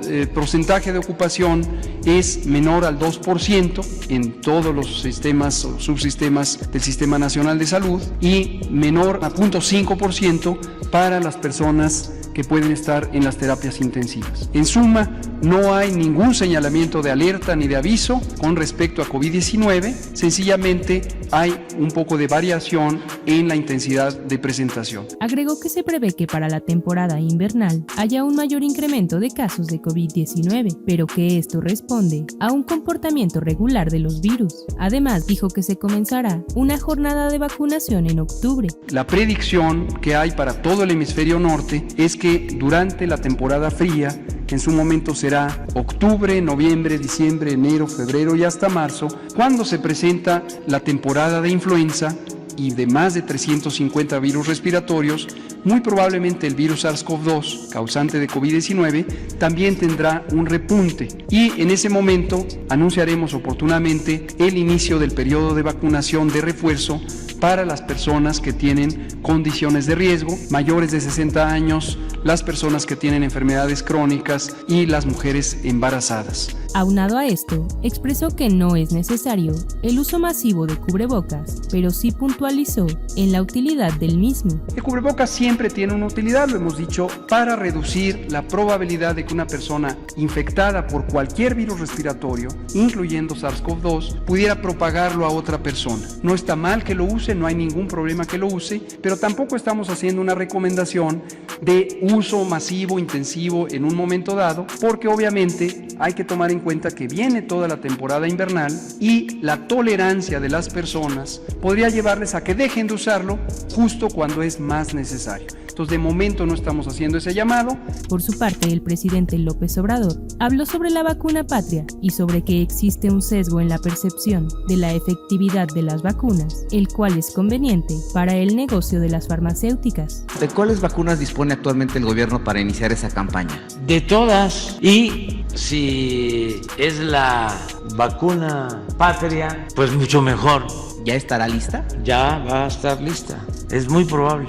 el porcentaje de ocupación es menor al 2% en todos los sistemas o subsistemas del Sistema Nacional de Salud y menor a 0.5% para las personas que pueden estar en las terapias intensivas. En suma, no hay ningún señalamiento de alerta ni de aviso con respecto a COVID-19, sencillamente hay un poco de variación en la intensidad de presentación. Agregó que se prevé que para la temporada invernal haya un mayor incremento de casos de COVID-19, pero que esto responde a un comportamiento regular de los virus. Además, dijo que se comenzará una jornada de vacunación en octubre. La predicción que hay para todo el hemisferio norte es que durante la temporada fría, que en su momento será octubre, noviembre, diciembre, enero, febrero y hasta marzo, cuando se presenta la temporada de influenza y de más de 350 virus respiratorios, muy probablemente el virus SARS-CoV-2, causante de COVID-19, también tendrá un repunte. Y en ese momento anunciaremos oportunamente el inicio del periodo de vacunación de refuerzo para las personas que tienen condiciones de riesgo, mayores de 60 años, las personas que tienen enfermedades crónicas y las mujeres embarazadas. Aunado a esto, expresó que no es necesario el uso masivo de cubrebocas, pero sí puntualizó en la utilidad del mismo. El cubrebocas siempre tiene una utilidad, lo hemos dicho, para reducir la probabilidad de que una persona infectada por cualquier virus respiratorio, incluyendo SARS-CoV-2, pudiera propagarlo a otra persona. No está mal que lo use, no hay ningún problema que lo use, pero tampoco estamos haciendo una recomendación de uso masivo, intensivo en un momento dado, porque obviamente hay que tomar en cuenta que viene toda la temporada invernal y la tolerancia de las personas podría llevarles a que dejen de usarlo justo cuando es más necesario. Entonces, de momento no estamos haciendo ese llamado. Por su parte, el presidente López Obrador habló sobre la vacuna patria y sobre que existe un sesgo en la percepción de la efectividad de las vacunas, el cual es conveniente para el negocio de las farmacéuticas. ¿De cuáles vacunas dispone actualmente el gobierno para iniciar esa campaña? De todas, y si es la vacuna patria, pues mucho mejor. ¿Ya estará lista? Ya va a estar lista, es muy probable.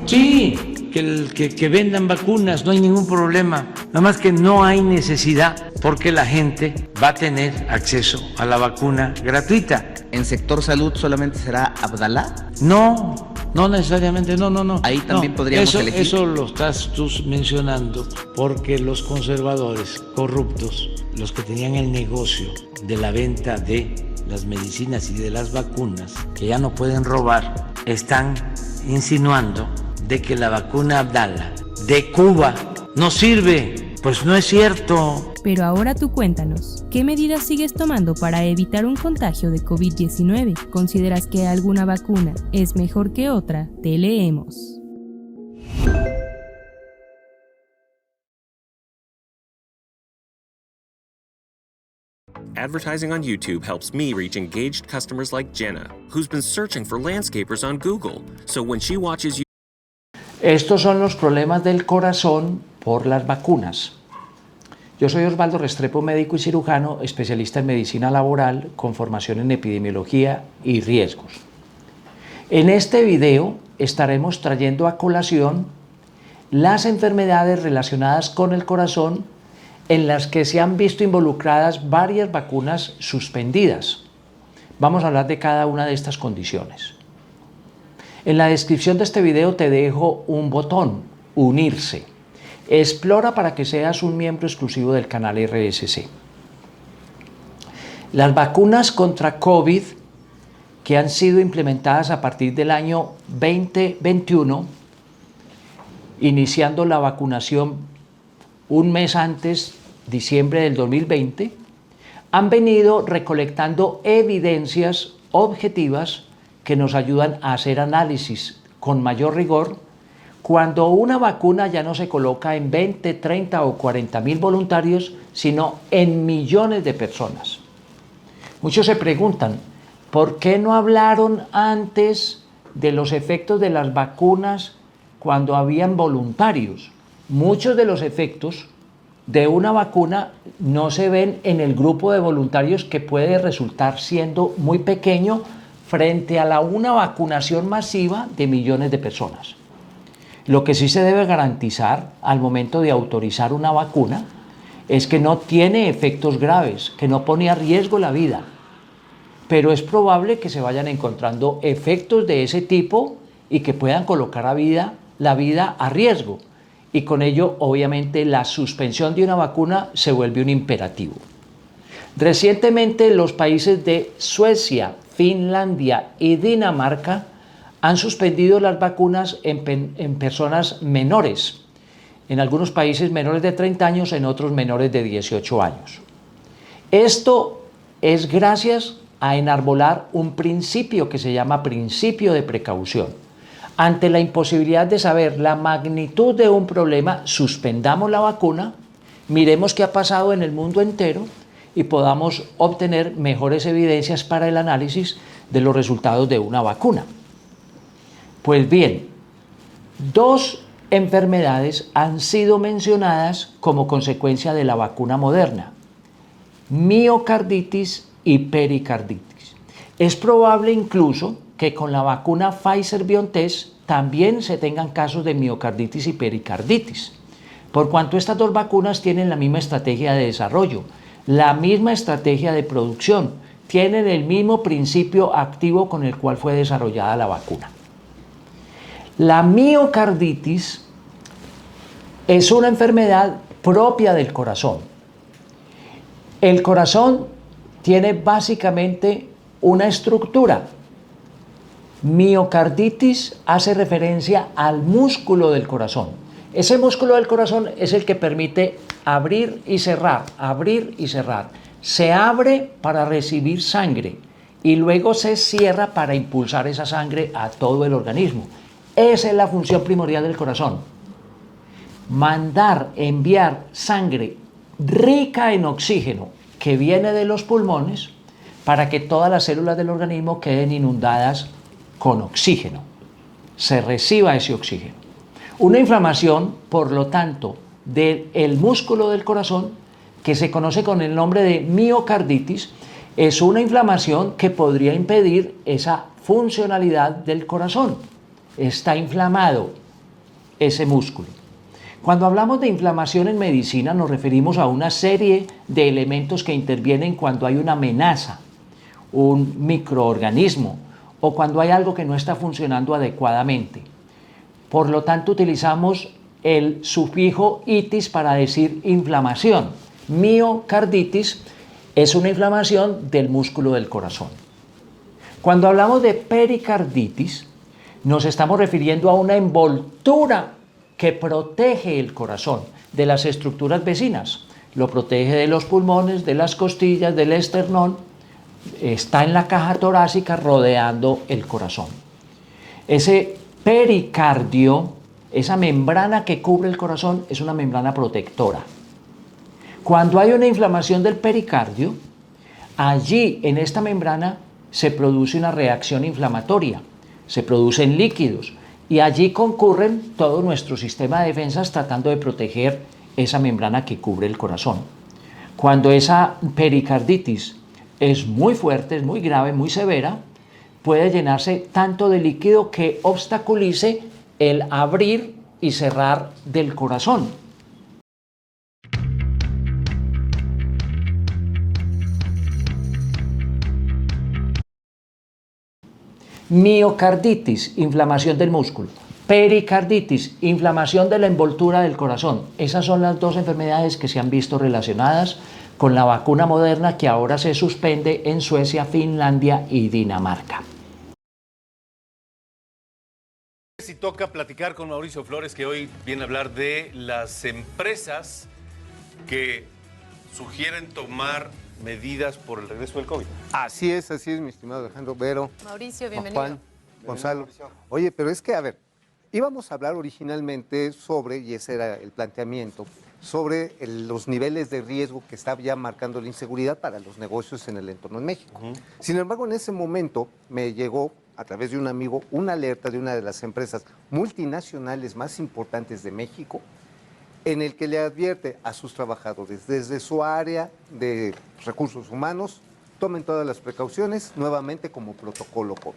Sí, que vendan vacunas, no hay ningún problema. Nada más que no hay necesidad porque la gente va a tener acceso a la vacuna gratuita. ¿En sector salud solamente será Abdalá? No, no necesariamente, no. Ahí también podríamos elegir. Eso lo estás tú mencionando porque los conservadores corruptos, los que tenían el negocio de la venta de las medicinas y de las vacunas, que ya no pueden robar, están insinuando de que la vacuna Abdala de Cuba no sirve. Pues no es cierto. Pero ahora tú cuéntanos, ¿qué medidas sigues tomando para evitar un contagio de COVID-19? ¿Consideras que alguna vacuna es mejor que otra? Te leemos. advertising on YouTube helps me reach engaged customers like Jenna, who's been searching for landscapers on Google. So when she watches you... Estos son los problemas del corazón por las vacunas. Yo soy Osvaldo Restrepo, médico y cirujano, especialista en medicina laboral con formación en epidemiología y riesgos. En este video estaremos trayendo a colación las enfermedades relacionadas con el corazón en las que se han visto involucradas varias vacunas suspendidas. Vamos a hablar de cada una de estas condiciones. En la descripción de este video te dejo un botón, unirse. Explora para que seas un miembro exclusivo del canal RSC. Las vacunas contra COVID que han sido implementadas a partir del año 2021, iniciando la vacunación un mes antes, diciembre del 2020, han venido recolectando evidencias objetivas que nos ayudan a hacer análisis con mayor rigor cuando una vacuna ya no se coloca en 20, 30 o 40 mil voluntarios, sino en millones de personas. Muchos se preguntan, ¿por qué no hablaron antes de los efectos de las vacunas cuando habían voluntarios? Muchos de los efectos de una vacuna no se ven en el grupo de voluntarios, que puede resultar siendo muy pequeño frente a una vacunación masiva de millones de personas. Lo que sí se debe garantizar al momento de autorizar una vacuna es que no tiene efectos graves, que no pone a riesgo la vida. Pero es probable que se vayan encontrando efectos de ese tipo y que puedan colocar la vida a riesgo. Y con ello, obviamente, la suspensión de una vacuna se vuelve un imperativo. Recientemente, los países de Suecia, Finlandia y Dinamarca han suspendido las vacunas en personas menores. En algunos países menores de 30 años, en otros menores de 18 años. Esto es gracias a enarbolar un principio que se llama principio de precaución. Ante la imposibilidad de saber la magnitud de un problema, suspendamos la vacuna, miremos qué ha pasado en el mundo entero y podamos obtener mejores evidencias para el análisis de los resultados de una vacuna. Pues bien, dos enfermedades han sido mencionadas como consecuencia de la vacuna Moderna: miocarditis y pericarditis. Es probable incluso que con la vacuna Pfizer-BioNTech también se tengan casos de miocarditis y pericarditis, por cuanto estas dos vacunas tienen la misma estrategia de desarrollo, la misma estrategia de producción, tienen el mismo principio activo con el cual fue desarrollada la vacuna. La miocarditis es una enfermedad propia del corazón. El corazón tiene básicamente una estructura. Miocarditis hace referencia al músculo del corazón. Ese músculo del corazón es el que permite abrir y cerrar, abrir y cerrar. Se abre para recibir sangre y luego se cierra para impulsar esa sangre a todo el organismo. Esa es la función primordial del corazón. Mandar, enviar sangre rica en oxígeno que viene de los pulmones para que todas las células del organismo queden inundadas con oxígeno. Se reciba ese oxígeno. Una inflamación, por lo tanto, del músculo del corazón, que se conoce con el nombre de miocarditis, es una inflamación que podría impedir esa funcionalidad del corazón. Está inflamado ese músculo. Cuando hablamos de inflamación en medicina nos referimos a una serie de elementos que intervienen cuando hay una amenaza, un microorganismo o cuando hay algo que no está funcionando adecuadamente. Por lo tanto, utilizamos el sufijo itis para decir inflamación. Miocarditis es una inflamación del músculo del corazón. Cuando hablamos de pericarditis, nos estamos refiriendo a una envoltura que protege el corazón de las estructuras vecinas. Lo protege de los pulmones, de las costillas, del esternón. Está en la caja torácica rodeando el corazón. Ese pericardio, esa membrana que cubre el corazón, es una membrana protectora. Cuando hay una inflamación del pericardio, Allí, en esta membrana, se produce una reacción inflamatoria, se producen líquidos y allí concurren todo nuestro sistema de defensas tratando de proteger esa membrana que cubre el corazón. Cuando esa pericarditis es muy fuerte, es muy grave, muy severa, puede llenarse tanto de líquido que obstaculice el abrir y cerrar del corazón. Miocarditis, inflamación del músculo. Pericarditis, inflamación de la envoltura del corazón. Esas son las dos enfermedades que se han visto relacionadas con la vacuna Moderna que ahora se suspende en Suecia, Finlandia y Dinamarca. Si toca platicar con Mauricio Flores, que hoy viene a hablar de las empresas que sugieren tomar medidas por el regreso del COVID. Así es, mi estimado Alejandro, Vero. Mauricio, bienvenido. Juan, Gonzalo. Oye, pero es que, a ver, íbamos a hablar originalmente sobre, y ese era el planteamiento, sobre los niveles de riesgo que está ya marcando la inseguridad para los negocios en el entorno en México. Sin embargo, en ese momento me llegó, a través de un amigo, una alerta de una de las empresas multinacionales más importantes de México, en el que le advierte a sus trabajadores desde su área de recursos humanos, tomen todas las precauciones, nuevamente como protocolo COVID.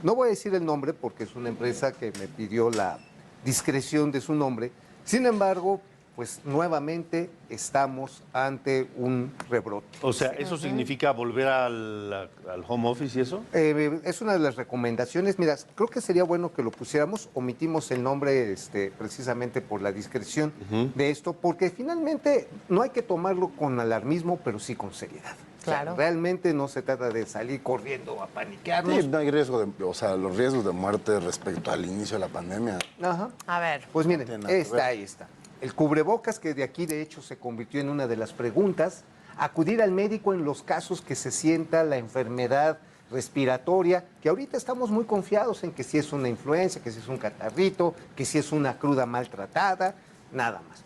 No voy a decir el nombre porque es una empresa que me pidió la discreción de su nombre, sin embargo, pues nuevamente estamos ante un rebrote. O sea, ¿eso significa volver al home office y eso? Es una de las recomendaciones. Mira, creo que sería bueno que lo pusiéramos. Omitimos el nombre precisamente por la discreción de esto, porque finalmente no hay que tomarlo con alarmismo, pero sí con seriedad. Claro. O sea, realmente no se trata de salir corriendo a paniquearnos. Sí, no hay riesgo los riesgos de muerte respecto al inicio de la pandemia. Ajá. A ver. Pues miren, ahí está. El cubrebocas, que de aquí de hecho se convirtió en una de las preguntas, acudir al médico en los casos que se sienta la enfermedad respiratoria, que ahorita estamos muy confiados en que si es una influenza, que si es un catarrito, que si es una cruda maltratada, nada más.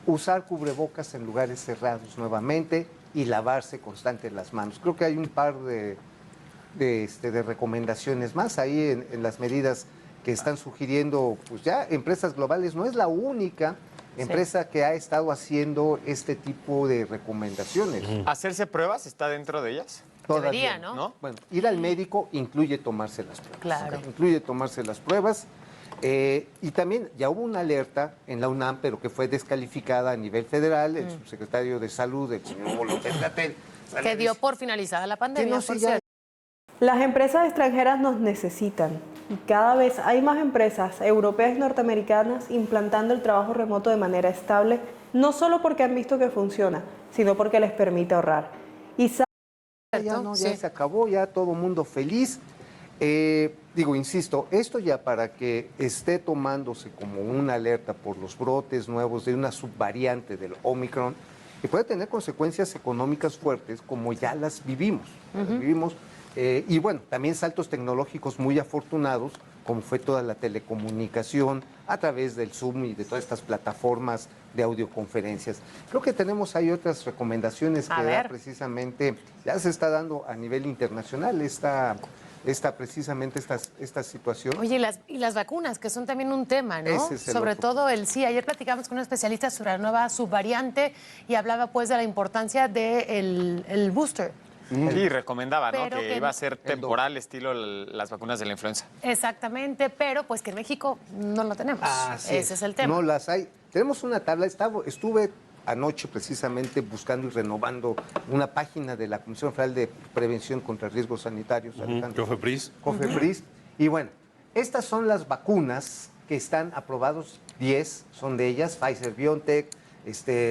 Usar cubrebocas en lugares cerrados nuevamente y lavarse constante las manos. Creo que hay un par de recomendaciones más ahí en las medidas que están sugiriendo pues ya empresas globales. No es la única empresa que ha estado haciendo este tipo de recomendaciones. ¿Hacerse pruebas está dentro de ellas? Debería, ¿no? Bueno, ir al médico incluye tomarse las pruebas. Claro. Incluye tomarse las pruebas. Y también ya hubo una alerta en la UNAM, pero que fue descalificada a nivel federal. El subsecretario de Salud, el señor López-Gatell, que dio por finalizada la pandemia, por cierto. Las empresas extranjeras nos necesitan y cada vez hay más empresas europeas y norteamericanas implantando el trabajo remoto de manera estable, no solo porque han visto que funciona, sino porque les permite ahorrar. Y ya se acabó, ya todo mundo feliz. Insisto, esto ya para que esté tomándose como una alerta por los brotes nuevos de una subvariante del Omicron, que puede tener consecuencias económicas fuertes como ya las vivimos. Y bueno, también saltos tecnológicos muy afortunados, como fue toda la telecomunicación a través del Zoom y de todas estas plataformas de audioconferencias. Creo que tenemos ahí otras recomendaciones que da precisamente, ya se está dando a nivel internacional esta situación. Oye, y las vacunas, que son también un tema, ¿no? Ese es el sobre otro. todo ayer platicamos con un especialista sobre la nueva subvariante y hablaba pues de la importancia del booster. Sí, recomendaba, ¿no? Pero Que iba a ser temporal, estilo las vacunas de la influenza. Exactamente, pero pues que en México no lo tenemos. Ese es el tema. No las hay. Tenemos una tabla, estuve anoche precisamente buscando y renovando una página de la Comisión Federal de Prevención contra Riesgos Sanitarios. COFEPRIS. Y bueno, estas son las vacunas que están aprobados, 10 son de ellas, Pfizer-BioNTech,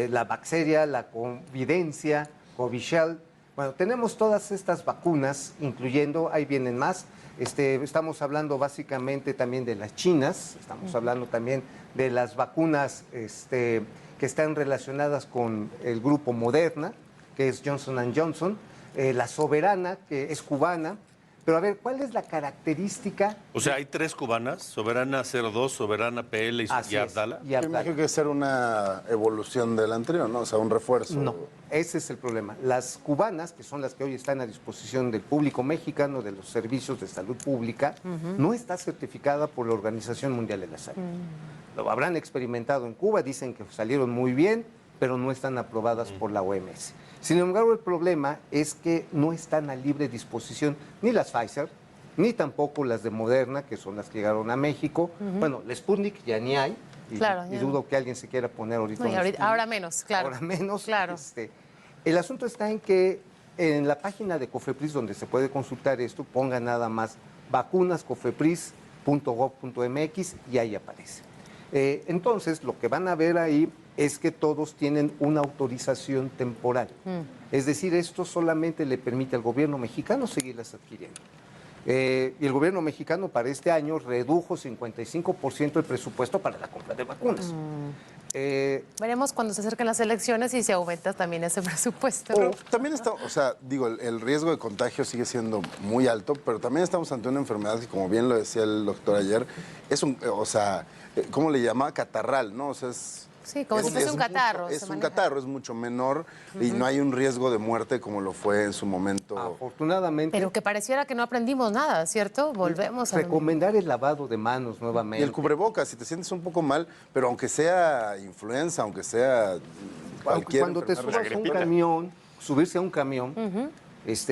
la Vaxeria, la Convidencia, Covishield. Bueno, tenemos todas estas vacunas, incluyendo, ahí vienen más, estamos hablando básicamente también de las chinas, estamos hablando también de las vacunas que están relacionadas con el grupo Moderna, que es Johnson & Johnson, la Soberana, que es cubana, Pero a ver, ¿cuál es la característica? O sea, hay 3 cubanas, Soberana 02, Soberana PL y Abdala. Yo imagino que ser una evolución del anterior, ¿no? O sea, un refuerzo. No, ese es el problema. Las cubanas, que son las que hoy están a disposición del público mexicano, de los servicios de salud pública, no está certificada por la Organización Mundial de la Salud. Lo habrán experimentado en Cuba, dicen que salieron muy bien, pero no están aprobadas por la OMS. Sin embargo, el problema es que no están a libre disposición ni las Pfizer, ni tampoco las de Moderna, que son las que llegaron a México. Bueno, la Sputnik ya ni hay, y dudo que alguien se quiera poner ahorita. No, ahora menos, claro. Ahora menos. Claro. El asunto está en que en la página de COFEPRIS, donde se puede consultar esto, ponga nada más vacunascofepris.gov.mx y ahí aparece. Entonces, lo que van a ver ahí es que todos tienen una autorización temporal. Es decir, esto solamente le permite al gobierno mexicano seguirlas adquiriendo. Y el gobierno mexicano para este año redujo 55% el presupuesto para la compra de vacunas. Veremos cuando se acerquen las elecciones y se aumenta también ese presupuesto. Pero también está, o sea, digo, el riesgo de contagio sigue siendo muy alto, pero también estamos ante una enfermedad que, como bien lo decía el doctor ayer, es un, o sea, ¿cómo le llama? Catarral, ¿no? O sea, es... Sí, como si fuese un catarro. Es un catarro, es mucho menor y no hay un riesgo de muerte como lo fue en su momento. Afortunadamente. Pero que pareciera que no aprendimos nada, ¿cierto? Volvemos a... Recomendar el lavado de manos nuevamente. Y el cubrebocas, si te sientes un poco mal, pero aunque sea influenza, aunque sea cualquier Cuando te subas a un camión, subirse a un camión,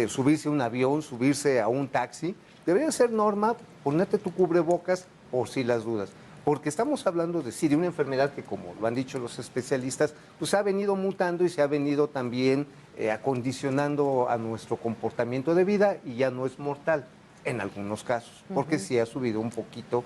subirse a un avión, subirse a un taxi, debería ser norma ponerte tu cubrebocas por si las dudas. Porque estamos hablando de una enfermedad que, como lo han dicho los especialistas, pues ha venido mutando y se ha venido también acondicionando a nuestro comportamiento de vida y ya no es mortal en algunos casos, porque sí ha subido un poquito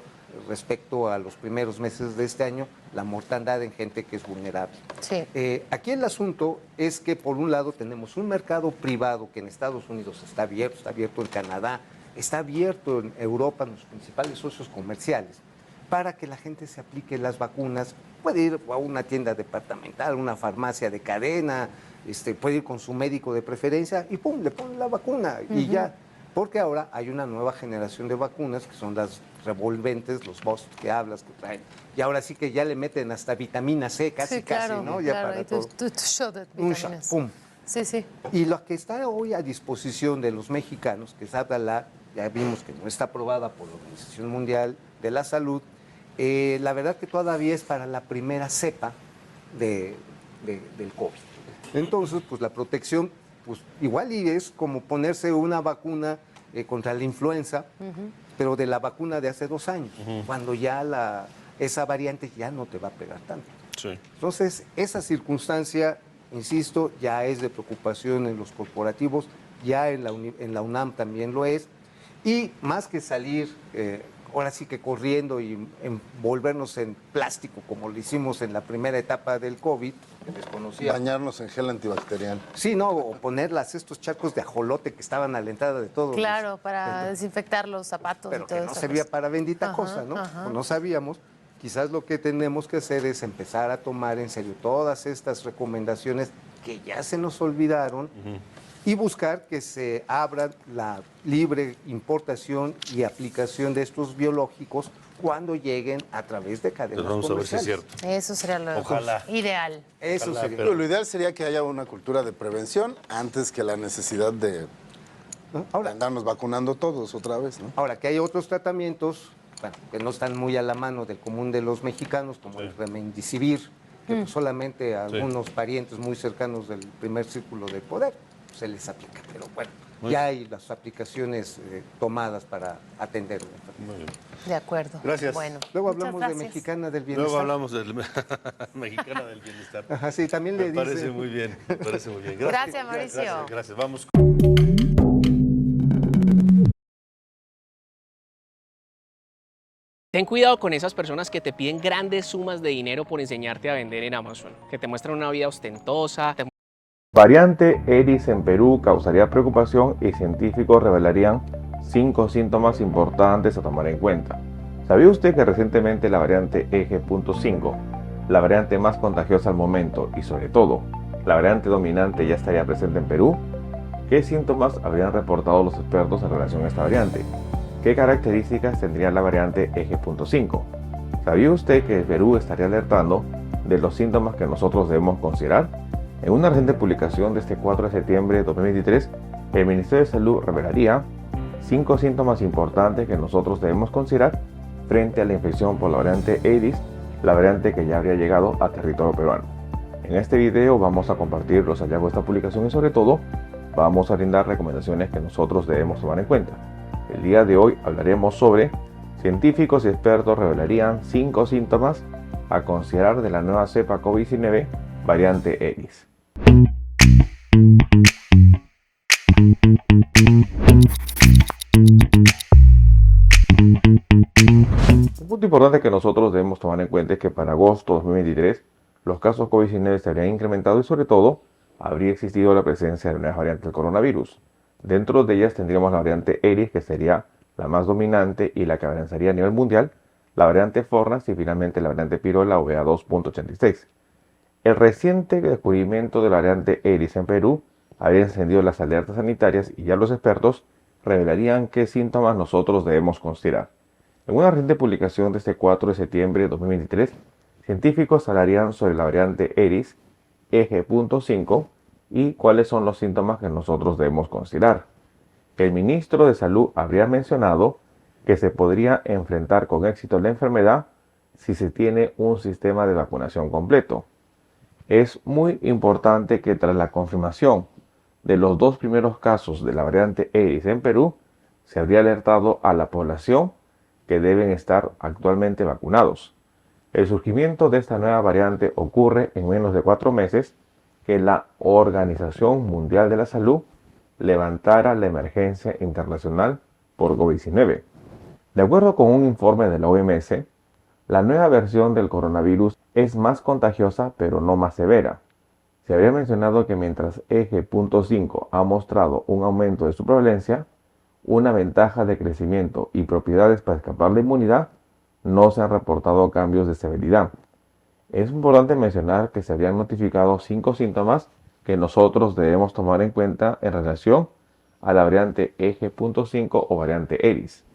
respecto a los primeros meses de este año la mortandad en gente que es vulnerable. Sí. Aquí el asunto es que por un lado tenemos un mercado privado que en Estados Unidos está abierto en Canadá, está abierto en Europa, en los principales socios comerciales, para que la gente se aplique las vacunas. Puede ir a una tienda departamental, una farmacia de cadena, puede ir con su médico de preferencia y ¡pum!, le ponen la vacuna y ya. Porque ahora hay una nueva generación de vacunas que son las revolventes, los bots que hablas, que traen. Y ahora sí que ya le meten hasta vitamina C, casi, ¿no? Ya para todo. Un shot, ¡pum! Sí, sí. Y lo que está hoy a disposición de los mexicanos, que es Abdala, ya vimos que no está aprobada por la Organización Mundial de la Salud, la verdad que todavía es para la primera cepa del COVID. Entonces, pues la protección, pues igual y es como ponerse una vacuna contra la influenza, pero de la vacuna de hace 2 años, cuando ya esa variante ya no te va a pegar tanto. Sí. Entonces, esa circunstancia, insisto, ya es de preocupación en los corporativos, ya en la UNAM también lo es, y más que salir... ahora sí que corriendo y envolvernos en plástico, como lo hicimos en la primera etapa del COVID, que desconocía. Bañarnos en gel antibacterial. Sí, no, o ponerlas, estos charcos de ajolote que estaban a la entrada de todos. Claro, para desinfectar los zapatos. Pero y todo que no eso, servía pues. para bendita cosa, ¿no? O no sabíamos. Quizás lo que tenemos que hacer es empezar a tomar en serio todas estas recomendaciones que ya se nos olvidaron, y buscar que se abra la libre importación y aplicación de estos biológicos cuando lleguen a través de cadenas Vamos a ver si es comerciales. cierto. Eso sería lo Ojalá. ideal. Eso Ojalá, sería. Pero lo ideal sería que haya una cultura de prevención antes que la necesidad de andarnos vacunando todos otra vez, ¿no? Ahora, que hay otros tratamientos, bueno, que no están muy a la mano del común de los mexicanos, como el remdesivir, que pues solamente a algunos parientes muy cercanos del primer círculo de poder se les aplica. Pero bueno, ya hay las aplicaciones tomadas para atender la enfermedad. De acuerdo. Gracias. Bueno, Luego hablamos muchas de gracias. Mexicana del Bienestar. Luego hablamos de Mexicana del Bienestar. Ajá, sí, también Me le parece dice. muy bien, me parece muy bien. Gracias, Mauricio. Gracias. Vamos. Ten cuidado con esas personas que te piden grandes sumas de dinero por enseñarte a vender en Amazon, que te muestran una vida ostentosa. Variante Eris en Perú causaría preocupación y científicos revelarían 5 síntomas importantes a tomar en cuenta. ¿Sabía usted que recientemente la variante EG.5, la variante más contagiosa al momento y sobre todo, la variante dominante ya estaría presente en Perú? ¿Qué síntomas habrían reportado los expertos en relación a esta variante? ¿Qué características tendría la variante eje.5? ¿Sabía usted que Perú estaría alertando de los síntomas que nosotros debemos considerar? En una reciente publicación de este 4 de septiembre de 2023, el Ministerio de Salud revelaría 5 síntomas importantes que nosotros debemos considerar frente a la infección por la variante Aedes, la variante que ya habría llegado a territorio peruano. En este video vamos a compartir los hallazgos de esta publicación y sobre todo vamos a brindar recomendaciones que nosotros debemos tomar en cuenta. El día de hoy hablaremos sobre científicos y expertos revelarían 5 síntomas a considerar de la nueva cepa COVID-19 variante Aedes. Un punto importante que nosotros debemos tomar en cuenta es que para agosto de 2023 los casos COVID-19 se habrían incrementado y sobre todo habría existido la presencia de nuevas variantes del coronavirus. Dentro de ellas tendríamos la variante Aedes, que sería la más dominante y la que avanzaría a nivel mundial, la variante Fornas y finalmente la variante Pirola o BA2.86. El reciente descubrimiento de la variante Aedes en Perú habría encendido las alertas sanitarias y ya los expertos revelarían qué síntomas nosotros debemos considerar. En una reciente publicación de este 4 de septiembre de 2023, científicos hablarían sobre la variante Aedes eje.5 y cuáles son los síntomas que nosotros debemos considerar. El ministro de Salud habría mencionado que se podría enfrentar con éxito la enfermedad si se tiene un sistema de vacunación completo. Es muy importante que tras la confirmación de los 2 primeros casos de la variante Aedes en Perú, se habría alertado a la población que deben estar actualmente vacunados. El surgimiento de esta nueva variante ocurre en menos de 4 meses que la Organización Mundial de la Salud levantara la emergencia internacional por COVID-19. De acuerdo con un informe de la OMS, la nueva versión del coronavirus es más contagiosa pero no más severa. Se habría mencionado que mientras eje.5 ha mostrado un aumento de su prevalencia, una ventaja de crecimiento y propiedades para escapar la inmunidad, no se han reportado cambios de severidad. Es importante mencionar que se habrían notificado 5 síntomas que nosotros debemos tomar en cuenta en relación a la variante eje.5 o variante Aedes.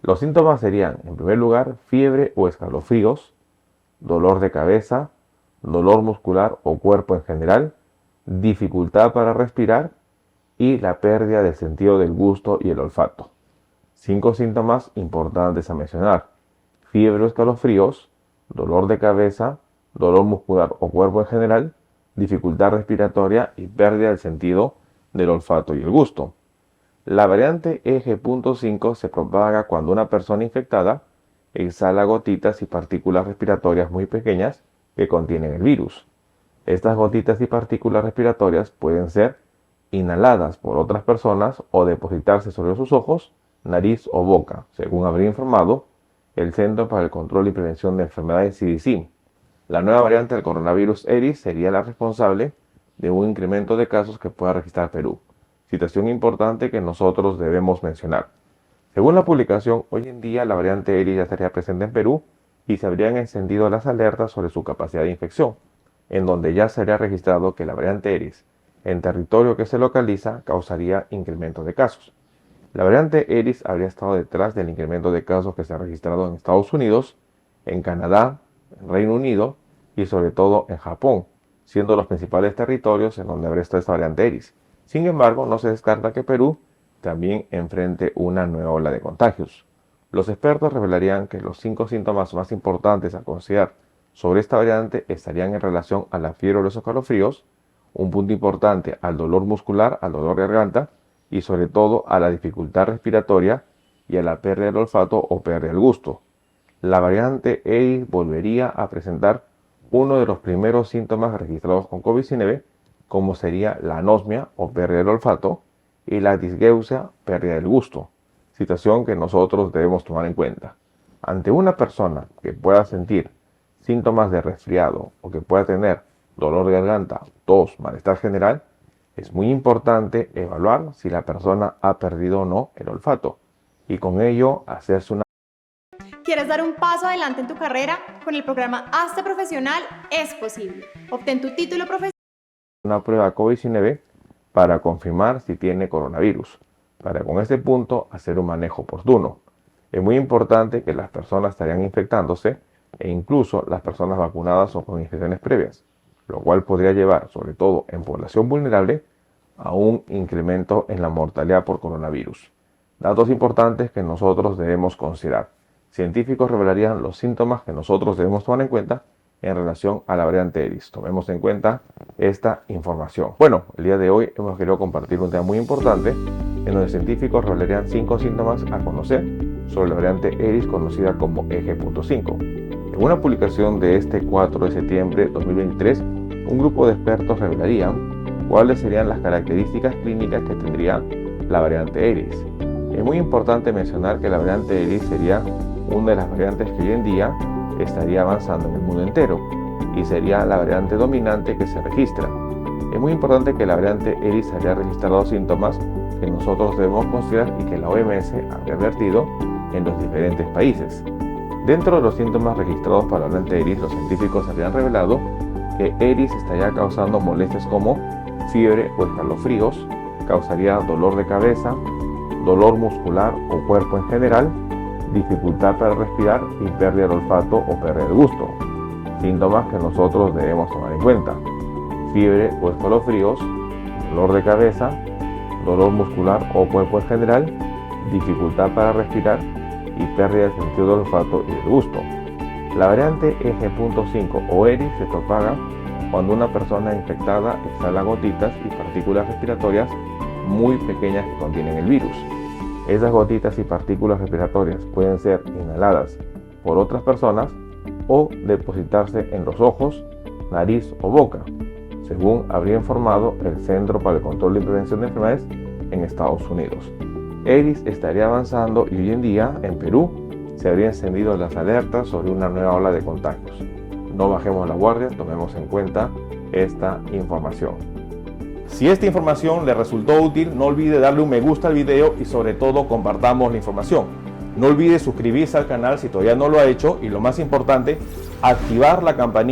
Los síntomas serían, en primer lugar, fiebre o escalofríos, dolor de cabeza, dolor muscular o cuerpo en general, dificultad para respirar y la pérdida del sentido del gusto y el olfato. 5 síntomas importantes a mencionar: fiebre o escalofríos, dolor de cabeza, dolor muscular o cuerpo en general, dificultad respiratoria y pérdida del sentido del olfato y el gusto. La variante eje.5 se propaga cuando una persona infectada exhala gotitas y partículas respiratorias muy pequeñas que contienen el virus. Estas gotitas y partículas respiratorias pueden ser inhaladas por otras personas o depositarse sobre sus ojos, nariz o boca, según habría informado el Centro para el Control y Prevención de Enfermedades CDC. La nueva variante del coronavirus Aedes sería la responsable de un incremento de casos que pueda registrar Perú. Situación importante que nosotros debemos mencionar. Según la publicación, hoy en día la variante Aedes ya estaría presente en Perú y se habrían encendido las alertas sobre su capacidad de infección, en donde ya se habría registrado que la variante Aedes en territorio que se localiza causaría incremento de casos. La variante Aedes habría estado detrás del incremento de casos que se ha registrado en Estados Unidos, en Canadá, en Reino Unido y sobre todo en Japón, siendo los principales territorios en donde habría estado esta variante Aedes. Sin embargo, no se descarta que Perú también enfrente una nueva ola de contagios. Los expertos revelarían que los 5 síntomas más importantes a considerar sobre esta variante estarían en relación a la fiebre o los escalofríos, un punto importante al dolor muscular, al dolor de garganta y sobre todo a la dificultad respiratoria y a la pérdida del olfato o pérdida del gusto. La variante Aedes volvería a presentar uno de los primeros síntomas registrados con COVID-19, como sería la anosmia o pérdida del olfato y la disgeusia, pérdida del gusto, situación que nosotros debemos tomar en cuenta. Ante una persona que pueda sentir síntomas de resfriado o que pueda tener dolor de garganta, tos, malestar general, es muy importante evaluar si la persona ha perdido o no el olfato y con ello hacerse una... ¿Quieres dar un paso adelante en tu carrera? Con el programa Hazte Profesional es posible. Obtén tu título profesional. Una prueba COVID-19 para confirmar si tiene coronavirus, para con este punto hacer un manejo oportuno. Es muy importante que las personas estarían infectándose e incluso las personas vacunadas o con infecciones previas, lo cual podría llevar, sobre todo en población vulnerable, a un incremento en la mortalidad por coronavirus. Datos importantes que nosotros debemos considerar. Científicos revelarían los síntomas que nosotros debemos tomar en cuenta en relación a la variante Eris. Tomemos en cuenta esta información. Bueno, el día de hoy hemos querido compartir un tema muy importante en donde científicos revelarían 5 síntomas a conocer sobre la variante Eris conocida como EG.5. En una publicación de este 4 de septiembre de 2023, un grupo de expertos revelarían cuáles serían las características clínicas que tendría la variante Eris. Es muy importante mencionar que la variante Eris sería una de las variantes que hoy en día estaría avanzando en el mundo entero y sería la variante dominante que se registra. Es muy importante que la variante Eris haya registrado síntomas que nosotros debemos considerar y que la OMS ha advertido en los diferentes países. Dentro de los síntomas registrados para la variante Eris, los científicos habían revelado que Eris estaría causando molestias como fiebre o escalofríos, causaría dolor de cabeza, dolor muscular o cuerpo en general, dificultad para respirar y pérdida del olfato o pérdida del gusto. Síntomas que nosotros debemos tomar en cuenta: fiebre o escalofríos, dolor de cabeza, dolor muscular o cuerpo en general, dificultad para respirar y pérdida del sentido del olfato y del gusto. La variante EG.5 o Eris se propaga cuando una persona infectada exhala gotitas y partículas respiratorias muy pequeñas que contienen el virus. Esas gotitas y partículas respiratorias pueden ser inhaladas por otras personas o depositarse en los ojos, nariz o boca, según habría informado el Centro para el Control y Prevención de Enfermedades en Estados Unidos. Eris estaría avanzando y hoy en día en Perú se habrían encendido las alertas sobre una nueva ola de contagios. No bajemos la guardia, tomemos en cuenta esta información. Si esta información le resultó útil, no olvide darle un me gusta al video y sobre todo compartamos la información. No olvide suscribirse al canal si todavía no lo ha hecho y lo más importante, activar la campanita